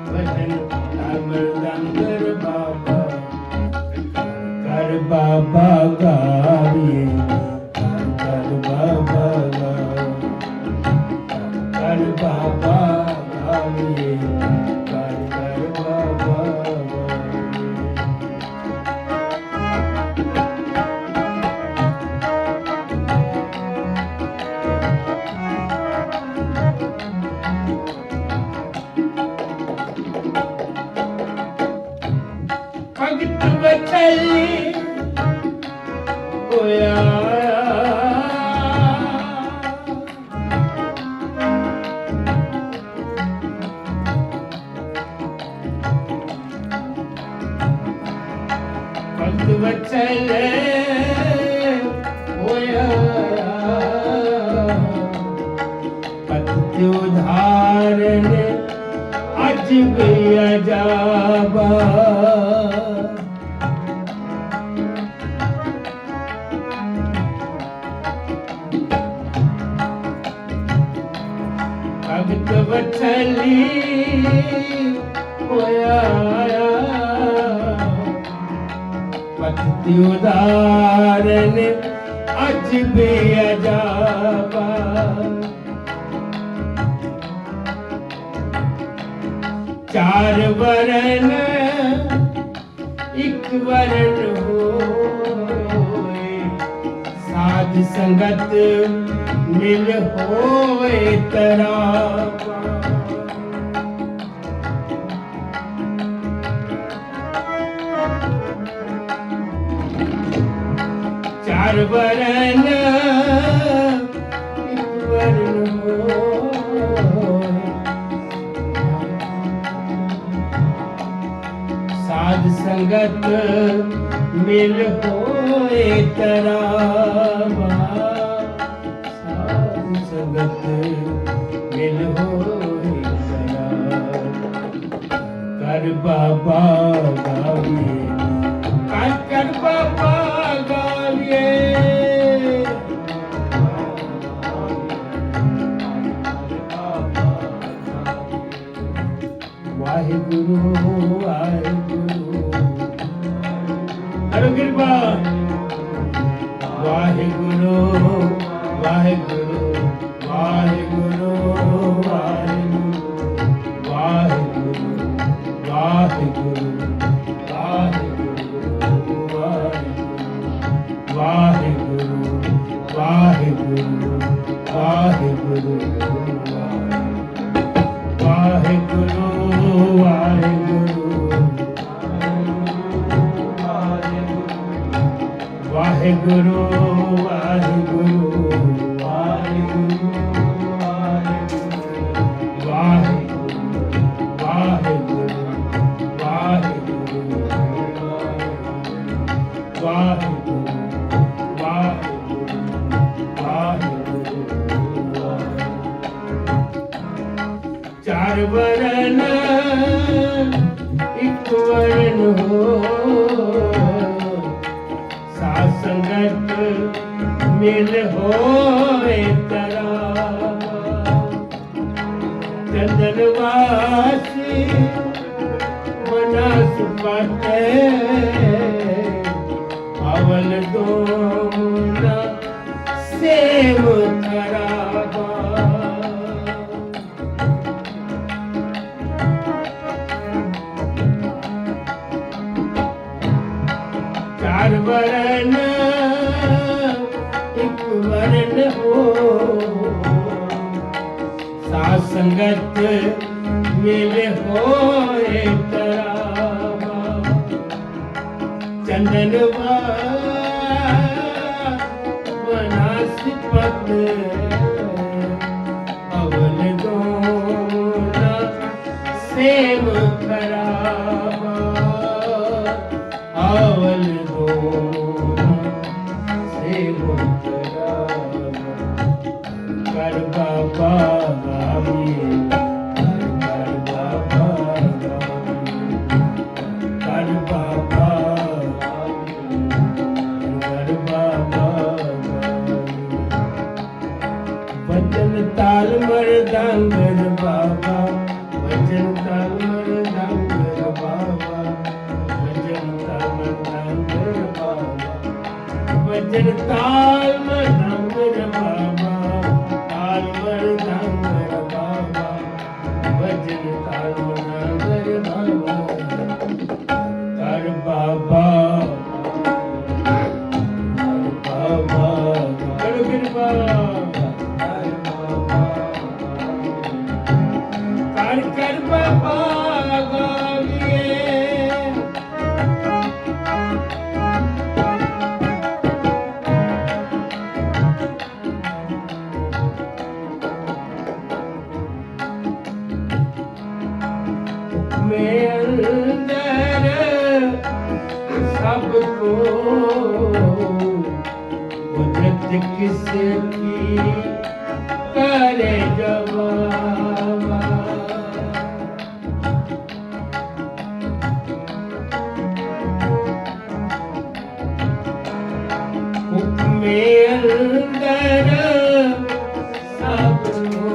भजन ताल मर्दांगर बाबा कर बाबा गाविए कर बाबा कर बाबा गाविए कर बाबा भगत बचली होया भगत बचले होया पति उधारण अज भी अजाबा भगत बचली होया पति उदारण अज भी अजाबा चार वरण एक वरण होए साध संगत मिल होए तराबा चार वरण एक वरण होए साध संगत मिल होए तराबा साध संगत मिल होए तराबा कर बाबा गाविए कर बाबा गाविए वाहिगुरु वाहिगुरु करो कृपा वाहिगुरु वाहिगुरु वाहिगुरु वाहिगुरु वाहिगुरु वाहिगुरु वाहिगुरु वाहिगुरु वाहिगुरु वाहिगुरु वाहिगुरु वाहिगुरु चार वरण एक वरण हो साथ संगत मिल होए तराबा चंदनवासी मना सुपाते अवल दोना सेव खराबा मरण हो साथ संगत मिले हो तरावा चंदन वनास्पत अवल दोना सेम खराबा अवल दोना सेम खराबा कर बाबा गावी कर बाबा गावी कर बाबा कर बाबा वचन ताल मरदांगर बाबा वचन ताल मरदांगर बाबा वचन ताल मरदांगर बाबा वचन ताल मरदांगर बाबा ताल मरदांगर बाबा वचन ताल मरदांगर बाबा कर बाबा बाबा कर कृपा कर कर बाबा गाविए मैं अंदर सबको कुदरत किसकी करे जवाब हुक्मे अंदर सबको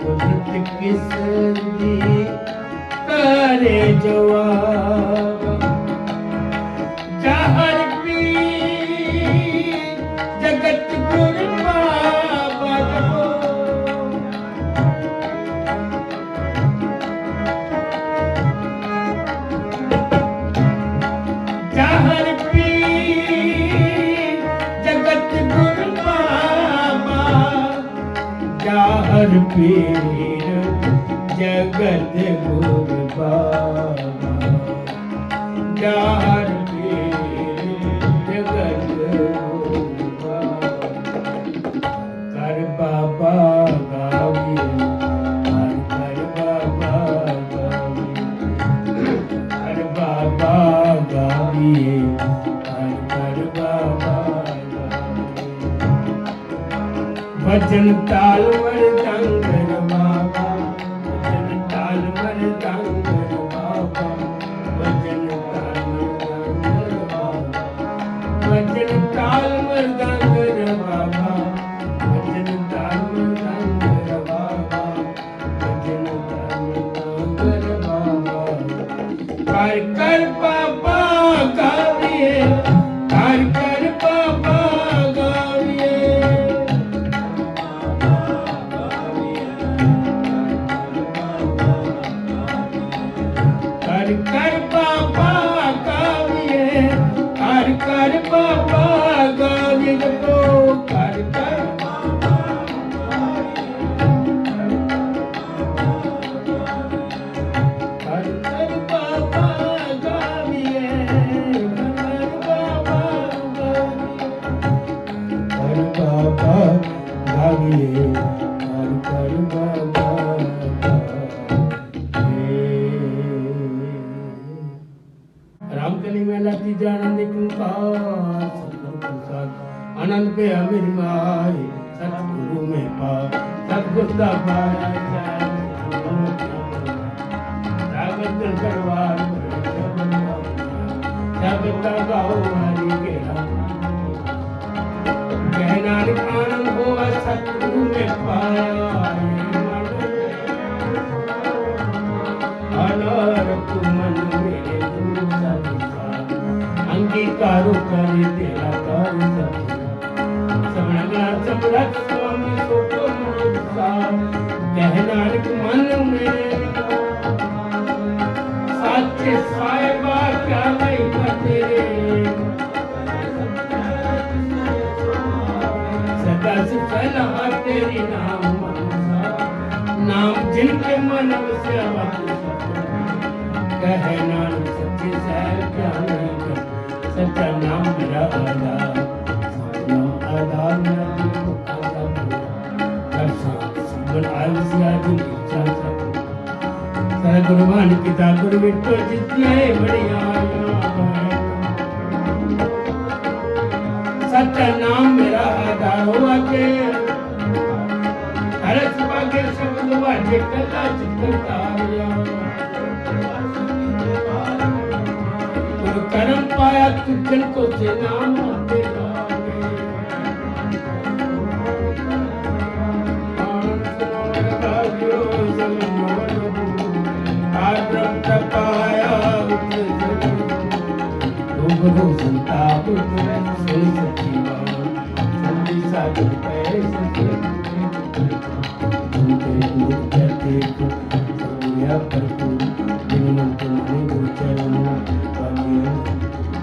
कुदरत किसकी करे जवाब जहर पी जगत गुरु बाबा को जहर पी जगत गुरु बाबा जहर पीर जगत गुरु बाबा जहर पीर जगत गुरु बाबा कर बाबा गावी कर बाबा गावी कर बाबा गावी कर बाबा गावी वचन ताल मरदांगर बाबा वचन ताल मरदांगर बाबा वचन ताल मरदांगर बाबा वचन ताल मरदांगर बाबा वचन ताल मरदांगर बाबा वचन ताल मरदांगर बाबा कर कर बाबा गाविए कर कर बाबा गाविए कर कर बाबा गाविए कर कर बाबा गाविए तो कर कर बाबा कर कर बाबा गाविए कर बाबा गाविए कर बाबा गाविए कर बाबा रामकली मेला तीजा आनंद प्रसाद आनंद पे अमीर माए सतगुरु में पा सतगुरु दा पाया रागत करवार शब्द गाओ हरि के कहना आनंद हो सतगुरु में पाया अनर तुमन मेरे अंगीकारो करे तेरा कार्य समरत स्वामी सोको मनोसा कहना मन मेरे साचे साहिबा क्या नहीं तेरे दस पहला तेरी नाम मनसा नाम जिनके मन वस्या कह नानक सच्चे सैर क्या कर सच्चा नाम मेरा आधार नाम आधार मेरा दिल को खाता हर सांस जीवन आयुष्या दिल इच्छा सब सदगुरुवान पिता गुरु मिट्टो जितने बढ़िया सच्चा नाम मेरा आधार हुआ के हर के शब्द वाजे कला चित्ता गुरु कर्म पाया तुझन को से नाम तेरा पाया गुरु संताप सुन सच्ची बात संति सागर पैसे सुनते कहते दुनिया भरपूर दिन तुम्हारे गोचरण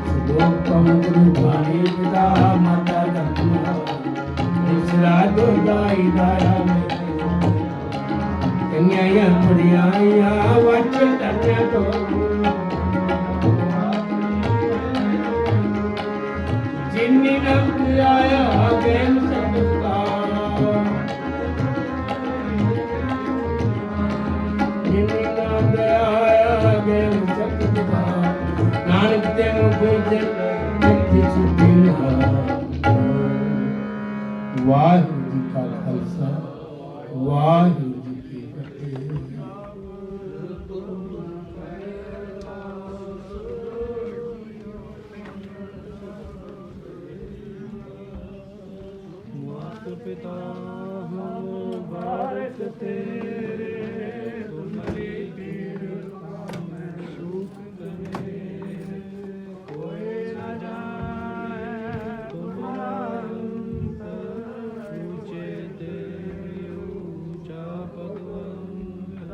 सुलोक पवन गुरु वाणी पिता माता धर्मा दूसरा दुर्गाई दारा में कन्या बढ़िया वाचन कन्या तो जिन्नी नब आया गैन सबका जिन्नी नब आया गैन सबका नानक ते मुझे मुक्ति सुखी वाहिगुरू जी का खालसा वाहिगुरू जी की फतेह। पिता हम भारत तेरे तुम्हारी कृपा में सुख करे कोई न जाए तुम्हारा अंत ऊंचे देव ऊंचा पदवंत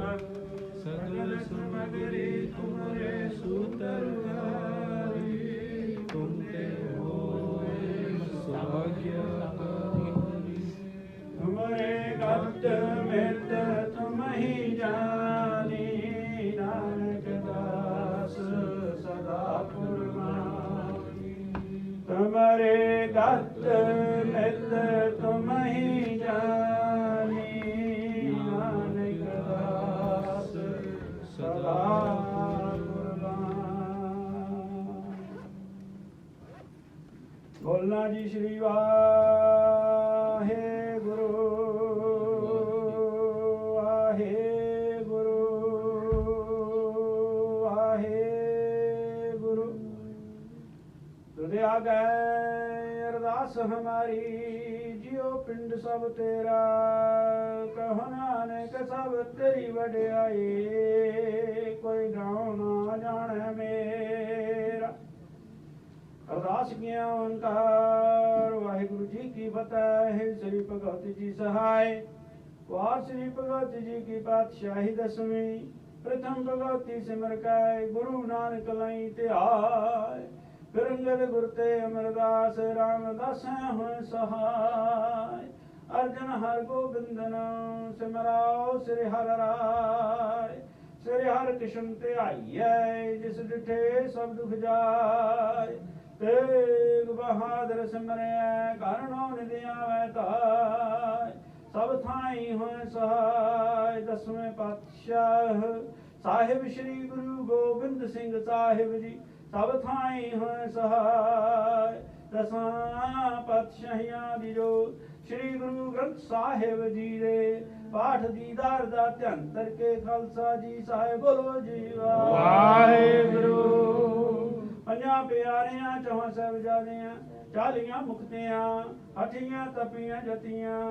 सकल सामग्री तुम्हारे सूत्रधारी तुमते होए सौभाग्य तुम्हारे गत मित तुम ही जानी नानक दास सदा पुरमानी तुम्हारे गत मित तुम ही जानी नानक दास सदा पुरमानी। बोलना जी श्री वाहे आ गए अरदास हमारी जियो पिंड सब तेरा कहो नानक सब तेरी वड्याई कोई गाँव ना जाने मेरा। अरदास किया ओंकार वाहिगुरु जी की फतेह श्री भगवती जी सहाय वार श्री भगवती जी की पातशाही दसवीं प्रथम भगवती सिमर कै गुरु नानक लई त्याय फिर अंगद गुरते अमरदास रामदास हुए सहाय अर्जन हर गोबिंद नाम सिमराओ श्री हर राय श्री हर कृष्ण ते आइए जिस डिठे सब दुख जाय तेग बहादुर सिमरे कारणों निधिया वैताय सब थाई हुए सहाय दसवें पातशाह साहिब श्री गुरु गोबिंद सिंह साहिब जी सब थाई हैं सहाय दसां पातशाहियां दी जो श्री गुरु ग्रंथ साहिब जी रे पाठ दीदार दा ध्यान करके खालसा जी साहिब बोलो जी वाहिगुरू। पंजा प्यारियां चौहां साहिबजादियां चालियां मुक्तियां हठियां तपियां जतियां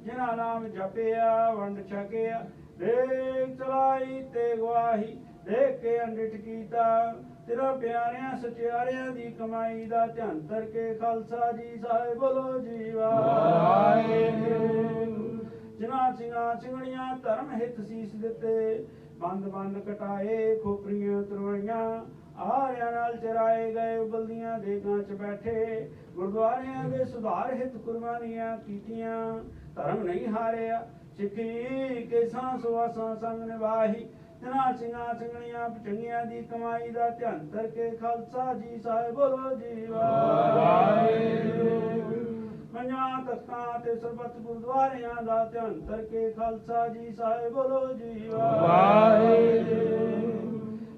जिन्हां नाम जपिया वंड छकिया देख चलाई ते गवाही देख के अंडिठ कीता तेरा प्यारियां सचियारियां दी कमाई दा ध्यान करके खालसा जी साहिब बोलो जी वाहिगुरू। जिन्हां सिंघां सिंघड़ियां धर्म हित सीस दिते बंद बंद कटाए खोपरियां तरवाइयां ਆਰਿਆਂ ਨਾਲ ਚਰਾਏ ਗਏ ਉਬਲਦੀਆਂ ਦੇਗਾਂ 'ਚ ਬੈਠੇ ਗੁਰਦੁਆਰਿਆਂ ਦੇ ਸੁਧਾਰ ਹਿਤ ਕੁਰਬਾਨੀਆਂ ਕੀਤੀਆਂ ਧਰਮ ਨਹੀਂ ਹਾਰਿਆ ਸਿੱਖੀ ਕੇਸਾਂ ਸੁਆਸਾਂ ਸੰਗ ਨਿਭਾਹੀ ਜਿਨ੍ਹਾਂ ਸਿੰਘਾਂ ਸਿੰਘਣੀਆਂ ਚੰਗੀਆਂ ਦੀ ਕਮਾਈ ਦਾ ਧਿਆਨ ਕਰਕੇ ਖਾਲਸਾ ਜੀ ਸਾਹਿਬ ਬੋਲੋ ਜੀ ਵਾਹਿਗੁਰੂ ਪੰਜਾਂ ਤਖਤਾਂ ਤੇ ਸਰਬੱਤ ਗੁਰਦੁਆਰਿਆਂ ਦਾ ਧਿਆਨ ਕਰਕੇ ਖਾਲਸਾ ਜੀ ਸਾਹਿਬ ਬੋਲੋ ਜੀ ਵਾਹਿਗੁਰੂ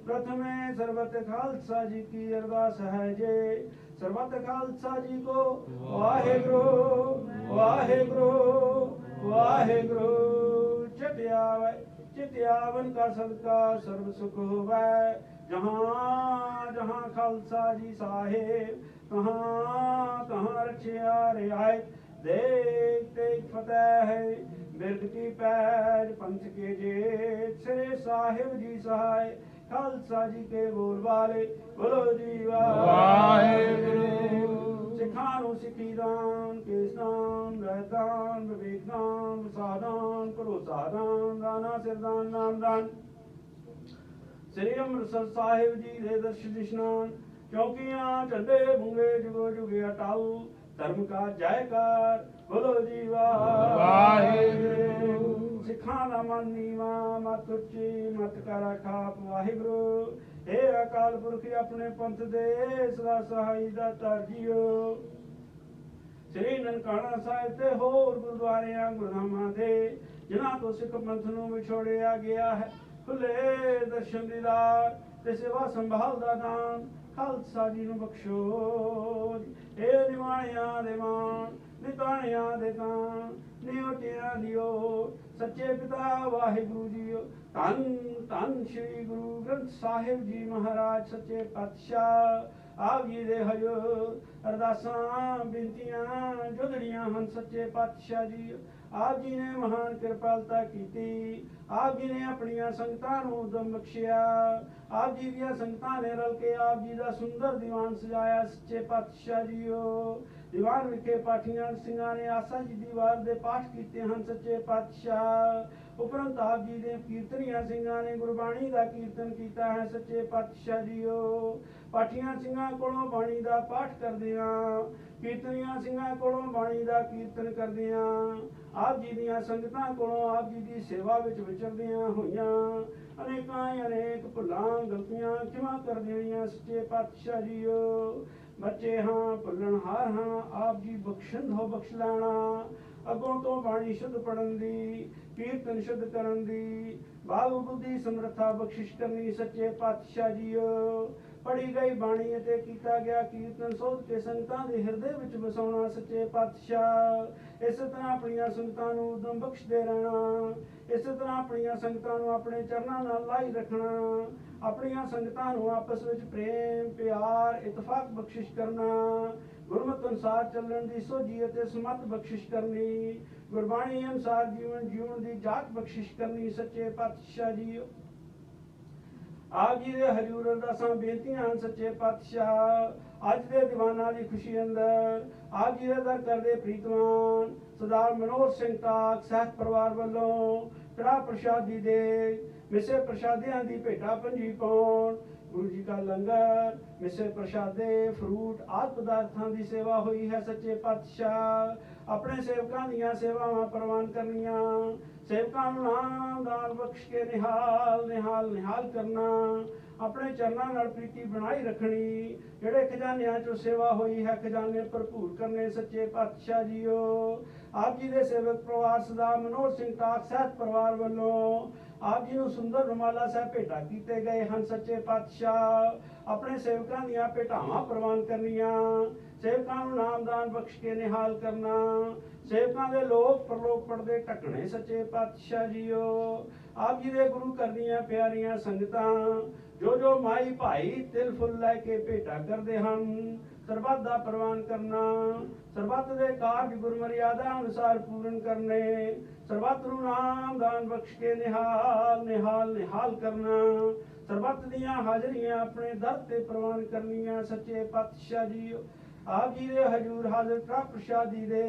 प्रथमे सर्वत खालसा जी की अरदास है जे सर्वत खालसा जी को वाहेगुरु वाहेगुरु वाहेगुरु चित्यावन का सदका सर्व सुख होवे जहाँ जहाँ खालसा जी साहेब कहाँ कहाँ रखिया रियायत देख देख फतेह है बिरद की पैर पंथ के जेठ श्री साहिब जी सहाय खालसा जी के बोल वाले बोलो जी वाहेगुरु सिखां नूं सिखी दान केसदान रहदान विवेकदान सादान भरोसादान दाना सिरदान नामदान श्री अमृतसर साहिब जी दे दर्शन इशनान चौकियां झंडे भूंगे जुगो जुगे अटाऊ धर्म का जयकार बोलो जी वाहेगुरु सिखां दा मन नीवा मत उच्ची मत कर खाप वाहिगुरु हे अकाल पुरख अपने पंथ दे सदा सहाई दा तरजियो श्री ननकाना साहिब ते होर गुरुद्वारियां गुरधामां दे जिन्हां तो सिख पंथ नूं विछोड़िया गया है खुले दर्शन दीदार ते सेवा संभाल दा दान खालसा जी नूं बख्शो हे निवाणियां दे मान निताणियां दे तान नियोटियां दियो सच्चे पिता वाहिगुरु जी धन धन श्री गुरु ग्रंथ साहिब जी महाराज सच्चे पातशाह आप जी दे हजूर अरदासां बिनतियां जुदड़ियां हन सच्चे पातशाह जी आप जी ने महान कृपालता की आप जी ने अपनिया संगतां नूं उदम बख्शिया आप जी दियां संगतां ने रल के आप जी दा सुंदर दीवान सजाया सच्चे पातशाह जीओ दीवान विखे पाठियां सिंघां ने आसा जी दी वार दे पाठ कीते हन सच्चे पातशाह उपरंत आप जी ने कीर्तनियां सिंघां ने गुरबाणी दा कीर्तन कीता है सच्चे पातशाह जीओ पाठियां सिंघां कोलों बाणी दा पाठ करदियां कीर्तनियां सिंघां कोलों बाणी दा कीर्तन करदियां आप जी दियां संगतां कोलों आप जी दी सेवा विच विचरदियां होईयां अनेकां अनेक भुलां गलतियां क्षमा कर देणियां सच्चे पातशाह जीओ बच्चे हाँ भुलनहार हाँ आप जी बख्शन हो बख्श लैना अगों तो बाणी शुद्ध पढ़न दी कीर्तन शुद्ध करन दी बाबू बुद्धि समर्था बख्शिश करनी सच्चे पातशाह जीओ पढ़ी गई बाणी अते कीता गया कीर्तन सोध के संगतां दे हिरदे विच वसाउणा सच्चे पातशाह इस तरह अपनियां संगतां नूं उदम बख्शदे रहना इस तरह अपनियां संगतां नूं अपने चरनां नाल लाई रखना अपनियां संगतां नूं आपस विच प्रेम प्यार इतफाक बख्शिश करना गुरमत अनुसार चलण दी सोझी अते समत बख्शिश करनी गुरबाणी अनुसार जीवन जीवन दी जाच बख्शिश करनी सच्चे पातशाह जी आप जी दे हजूर अरदासां बेनतियां हन सच्चे पातशाह अज दे दीवानां दी खुशी अंदर आप जी दे दर करदे प्रीतवान सरदार मनोहर सिंह टाक सहित परिवार वालों कड़ा प्रसादी दे मिसे प्रसादियां दी भेटा पंजी पाउण गुरु जी का लंगर मिसे प्रसादे फ्रूट आदि पदार्थां दी सेवा हुई है सच्चे पातशाह अपने सेवकां दीयां सेवावां प्रवान करनियां सेवकां नूं नाम दान बख्श के निहाल निहाल निहाल करना अपने चरनां नाल प्रीति बनाई रखनी जिहड़े खजानियां चों सेवा हुई है खजाने भरपूर करने सच्चे पातशाह जीओ आप जी दे सेवक परिवार सरदार मनोहर सिंह टाक सहित परिवार वालों आप जी नूं सुंदर रुमाला साहब भेटा कीते गए हन सच्चे पातशाह अपने सेवकां दीयां भेटावां प्रवान करनियां सेवकां नूं नामदान बख्श के निहाल करना सेवकां दे लोक परलोक पड़दे ढकणे सच्चे पातशाह जीओ आप जी दे गुरु करनियां प्यारियां संगतां जो माई भाई तिल फुल लैके भेटा करदे हन सरबत दा प्रवान करना सरबत दे कारज गुरमर्यादा अनुसार पूर्ण करने सरबत नूं नाम दान बख्श के निहाल निहाल निहाल करना सरबत दियां हाजरियां अपने दर ते प्रवान करनियां सच्चे पातशाह जी आप जी दे हजूर हाजिर कड़ा प्रसादी दे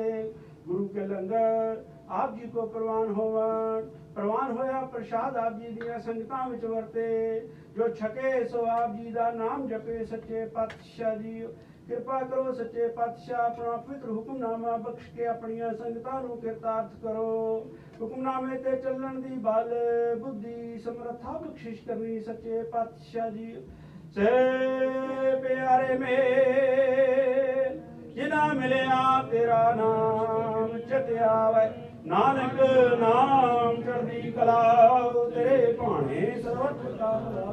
गुरु के लंगर आप जी को प्रवान होवन प्रवान होया प्रसाद आप जी दिया संगतां विच वरते जो छके सो आप जी दा नाम जपे सच्चे पातशाह जी कृपा करो सच्चे पातशाह अपना पवित्र हुक्मनामा बख्श के अपनियां संगतां नूं किरतार्थ करो हुक्मनामे ते चलण दी बल बुद्धि समर्था बख्शिश करनी सच्चे पातशाह जी से प्यारे में जिना मिलिया तेरा नाम चटियावे नानक नाम चढ़दी कला तेरे भाणे सर्वत्र का भला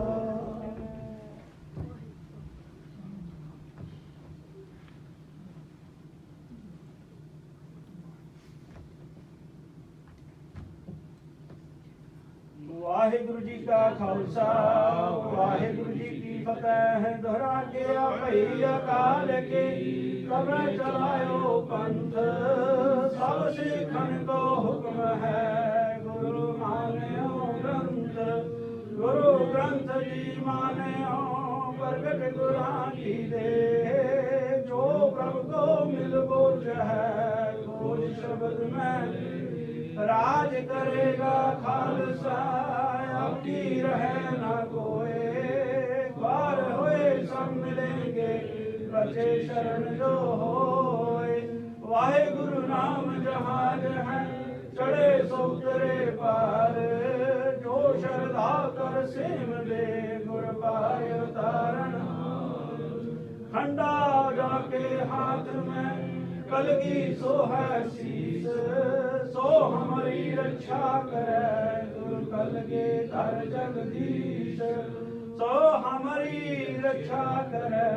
वाहिगुरु जी का खालसा वाहिगुरु जी की फतेह दोहरा के भई अकाल के कब चलायो पंथ सब सिखन को हुक्म है गुरु मान्यो गुरु ग्रंथ जी मान्यो प्रगट गुरां की दे जो प्रभु को मिल बोझ है खोज शब्द में राज करेगा खालसा आपकी रहे न कोई बार होए सब मिलेंगे बचे शरण जो होए वाहिगुरु नाम जहाज है चढ़े सो उतरे पार जो श्रद्धा कर सेम दे गुर पार उतारण खंडा जाके हाथ में कलगी सो है शीस सो हमारी रक्षा करे गुरु कलगे धर जगदीश सो हमारी रक्षा करे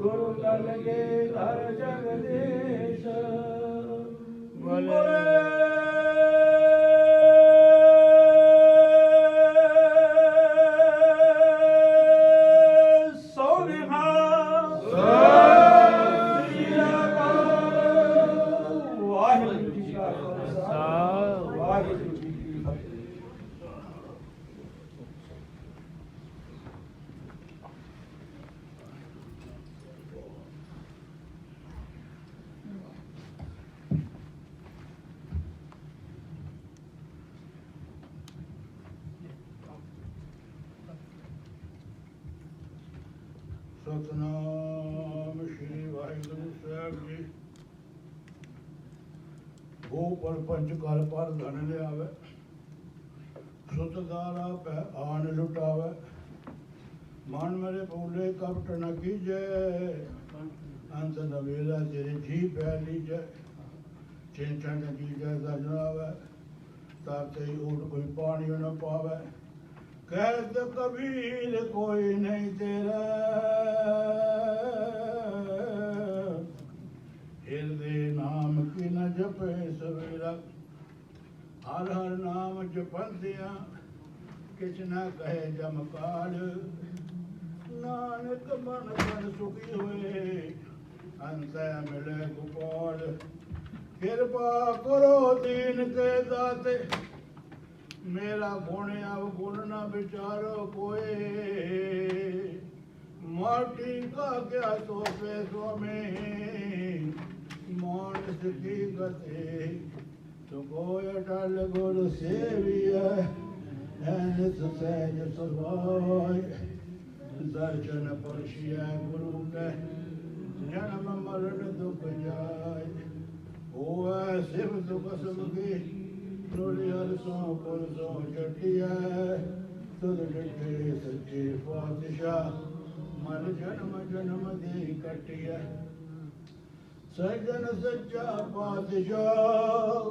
गुरु कलगे धर जगदीश बोले सतनाम श्री वाहिगुरु साहब जी गो पर पंच कर पर धन लियावे सुतदारा पै आन लुटावे मन मेरे भूले कपट न कीजे अंत नवेला तेरे जी पै लीजे चिंता न कीजे सजनावे ताते उठ कोई पानी न पावे कहत कबीर कोई नहीं तेरा हृदय नाम की न जपे सवेरा हर हर नाम जपंदिया किछ न कहे जमकाल नानक मन मन सुखी हुए अंत मिले गोपाल कृपा करो दीन के दाते मेरा गुण अवगुण न विचारो कोई माटी का क्या तोपे स्वामी मानस की गति तो कोई अटल गुरु सेविया नित सहज स्वभाव दर्शन परशिया गुरु के जन्म मरण दुख जाय होवे शिव दुख सुखी हर सो पुर सो चटिया तुद डटे सच्चे पातशाह मन जन्म जन्म दी कटिया सजन सच्चा पातशाह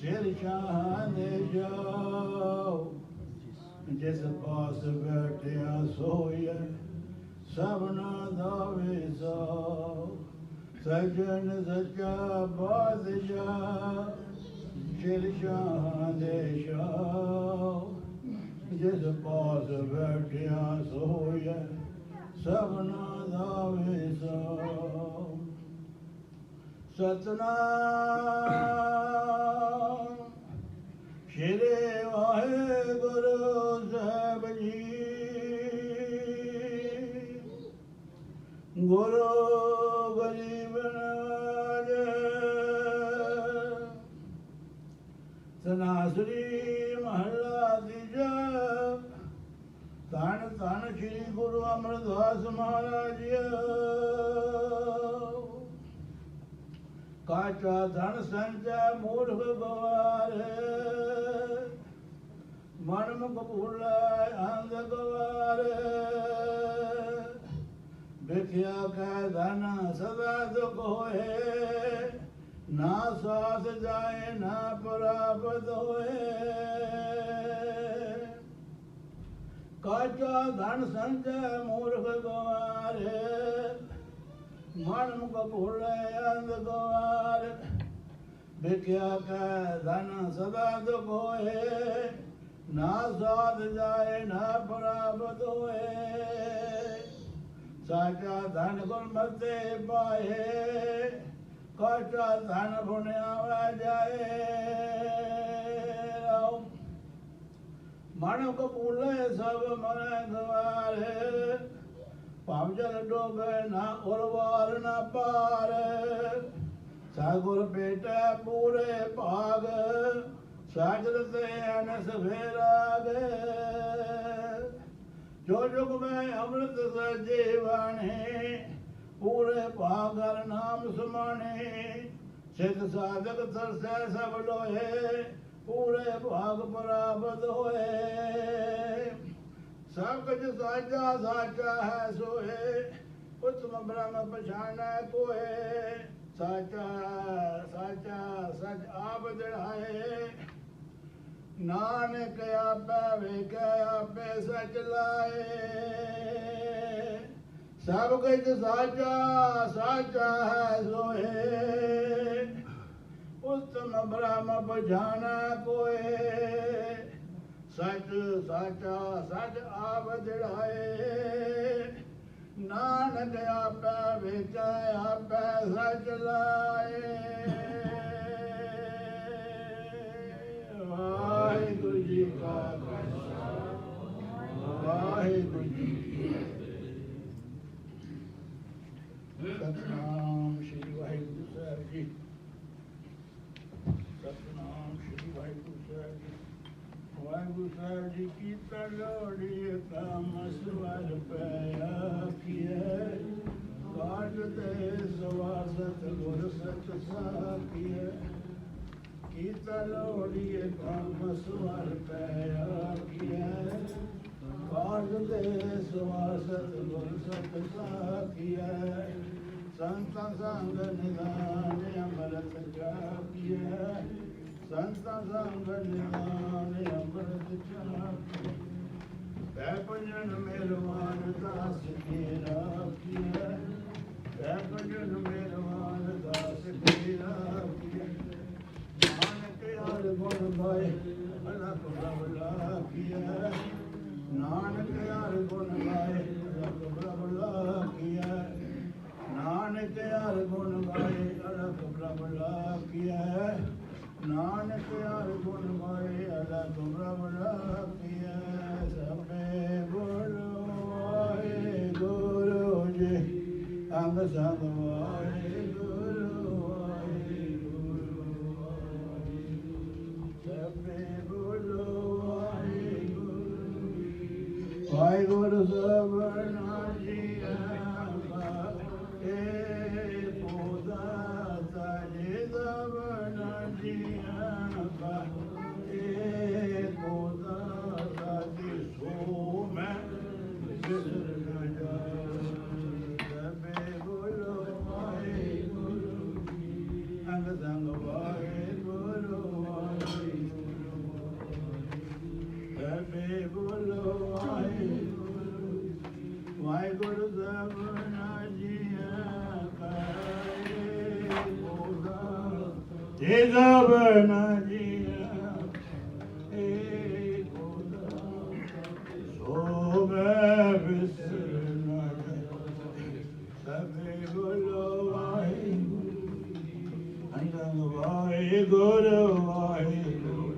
सिर शाह दे जाओ जिस पास बैठिया सोया सबना दावे साओ सजन सच्चा पातशाह सिर शाह दे शाह जिस पास बैठिया सोया सबना दावे साओ सतनाम श्री वाहिगुरु साहब जी गुरु गरीब नवाज ਤਨਾਸਰੀ ਮਹੱਲਾ ਤੀਜਾ। ਧੰਨ ਧੰਨ ਸ੍ਰੀ ਗੁਰੂ ਅਮਰਦਾਸ ਮਹਾਰਾਜ ਜੀ। ਕਾਚਾ ਧਨ ਸੰਚੈ ਮੂਰਖ ਗਵਾਰੇ, ਮਨ ਮੁਖ ਭੁਲਾਇ ਅੰਧ ਗਵਾਰੇ। ਵਿਖਿਆ ਕੈ ਧਨ ਸਦਾ ਦੁਖ ਹੋਏ, ਨਾ ਸਾਥ ਜਾਏ ਨਾ ਪ੍ਰਾਪਤ ਹੋਏ। ਕਾਚਾ ਧਨ ਸੰਚੈ ਮੂਰਖ ਗਵਾਰੇ, ਮਨ ਮੁਖ ਭੁਲਾਇ ਅੰਧ ਗਵਾਰੇ। ਵਿਖਿਆ ਕੈ ਧਨ ਸਦਾ ਦੁਖ ਹੋਏ, ਨਾ ਸਾਥ ਜਾਏ ਨਾ ਪ੍ਰਾਪਤ ਹੋਏ। ਸਾਚਾ ਧਨ ਗੁਰਮਤਿ ਪਾਏ, ਕਾਚਾ ਧਨ ਪੁਣਿਆ ਜਾਏ। ਰਾਮ ਮਨ ਕੋ ਭੂਲੇ ਸਭ ਮਨ ਗਵਾਰੇ, ਭਾਵ ਜਲ ਡੋਬੇ ਨਾ ਉਰਵਾਰ ਨਾ ਪਾਰ। ਸਾਗੁਰ ਭੇਟੈ ਪੂਰੇ ਭਾਗ, ਸਾਜਰ ਤੇ ਅਨਸ ਫੇਰਾਗ। ਜੋ ਜੁਗ ਮੈਂ ਅੰਮ੍ਰਿਤ ਸਜੇ ਬਾਣੇ, ਪੂਰੇ ਭਾਗਰ ਨਾਮ ਸਮਾਣੇ। ਸਿੱਧ ਸਾਧਕ ਤਰਸੈ ਸਭ ਲੋਏ, ਪੂਰੇ ਭਾਗ ਪ੍ਰਾਪਤ ਹੋਏ। ਸਭ ਕੁਝ ਸਾਚਾ ਸਾਚਾ ਹੈ ਸੋਏ, ਉਤਮ ਬ੍ਰਹਮ ਪਛਾਣੈ ਕੋਏ। ਸਾਚਾ ਸਾਚਾ ਸਚ ਆਪ ਦਿੜਾਏ, ਨਾਨਕ ਆਪੇ ਵੇਖੈ ਆਪੇ ਸਚ ਲਾਏ। ਸਭ ਕੁਝ ਸਾਚਾ ਸਾਚਾ ਹੈ ਸੋਏ, ਉਤਮ ਬ੍ਰਹਮ ਪਛਾਣੈ ਕੋਏ। ਸਚ ਸਾਚਾ ਸਚ ਆਪ ਦਿੜਾਏ, ਨਾਨਕ ਆਪੇ ਵੇਖੈ ਆਪੇ ਸਚ ਲਾਏ। ਵਾਹਿਗੁਰੂ ਜੀ ਕਾ ਖਾਲਸਾ, ਵਾਹਿਗੁਰੂ ਜੀ ਕੀ ਫਤਿਹ। ਸਤਿਨਾਮ ਸ੍ਰੀ ਵਾਹਿਗੁਰੂ ਸਾਹਿਬ ਜੀ। ਸਤਿਨਾਮ ਸ੍ਰੀ ਵਾਹਿਗੁਰੂ ਸਾਹਿਬ ਜੀ। ਵਾਹਿਗੁਰੂ ਸਾਹਿਬ ਜੀ ਕੀ ਤਲੋੜੀ ਕੰਮ ਸਵਾਰ ਪਿਆ ਕੀਏ, ਕਾਟ ਤੇ ਸਵਾਸਤ ਗੁਰ ਸਤ ਸਾਖੀਏ। ਕੀ ਤਲੋੜੀ ਕੰਮ ਸਵਾਰ ਪਿਆ ਕੀਏ, ਕਾਟ ਤੇ ਸਵਾਸਤ ਗੁਰ ਸਤ ਸਾਖੀਏ। ਸੰਤਾਂ ਸੰਗ ਨਿਦਾਨ ਅੰਮ੍ਰਿਤ ਚਾਖੀਏ, ਸੰਤਾਂ ਸੰਗ ਨਿਦਾਨ ਅੰਮ੍ਰਿਤ ਚਾਖੀਏ। ਪੈ ਪੰਜਨ ਮੇਲਵਾਨ ਦਾਸ ਕੀ ਰਾਖੀਏ, ਪੈ ਪੰਜਨ ਮੇਲਵਾਨ ਦਾਸ ਕੀ ਰਾਖੀਏ। ਨਾਨਕ ਹਰ ਗੁਣ ਗਾਏ ਅਲਖ ਪ੍ਰਭ ਲਾਖੀਏ, ਨਾਨਕ ਹਰ ਗੁਣ ਗਾਏ ਅਲਖ ਪ੍ਰਭ ਲਾਖੀਏ। ਨਾਨਕ ਹਰ ਗੁਣ ਗਾਏ ਅਲਖ ਪ੍ਰਭ ਲਾਖੀਏ, ਨਾਨਕ ਹਰ ਗੁਣ ਗਾਏ ਅਲਖ ਪ੍ਰਭ ਲਾਖੀਏ। ਸਭੇ ਬੋਲੋ ਵਾਹਿਗੁਰੂ ਜੀ, ਅੰਗ ਸੰਗ ਵਾਹਿਗੁਰੂ ਵਾਹਿਗੁਰੂ ਵਾਹਿਗੁਰੂ। ਸਭੇ ਬੋਲੋ ਵਾਹਿਗੁਰੂ ਵਾਹਿਗੁਰੂ। ਸਭਨਾ ਜੀਆ ਵਾਹਿਗੁਰੂ ਸਭਨਾ ਜੀਆ ਕਰੇ ਬੋਲਾ, ਤੇ ਸਭਨਾ ਜੀਆ ਏ ਬੋਲਾ। ਸੋ ਮੈਂ ਵਿਸਰ ਨਾ ਜਾਏ, ਸਭੇ ਬੋਲੋ ਵਾਹਿਗੁਰੂ। ਅੰਗੰ ਵਾਹਿਗੁਰੂ ਵਾਹਿਗੁਰੂ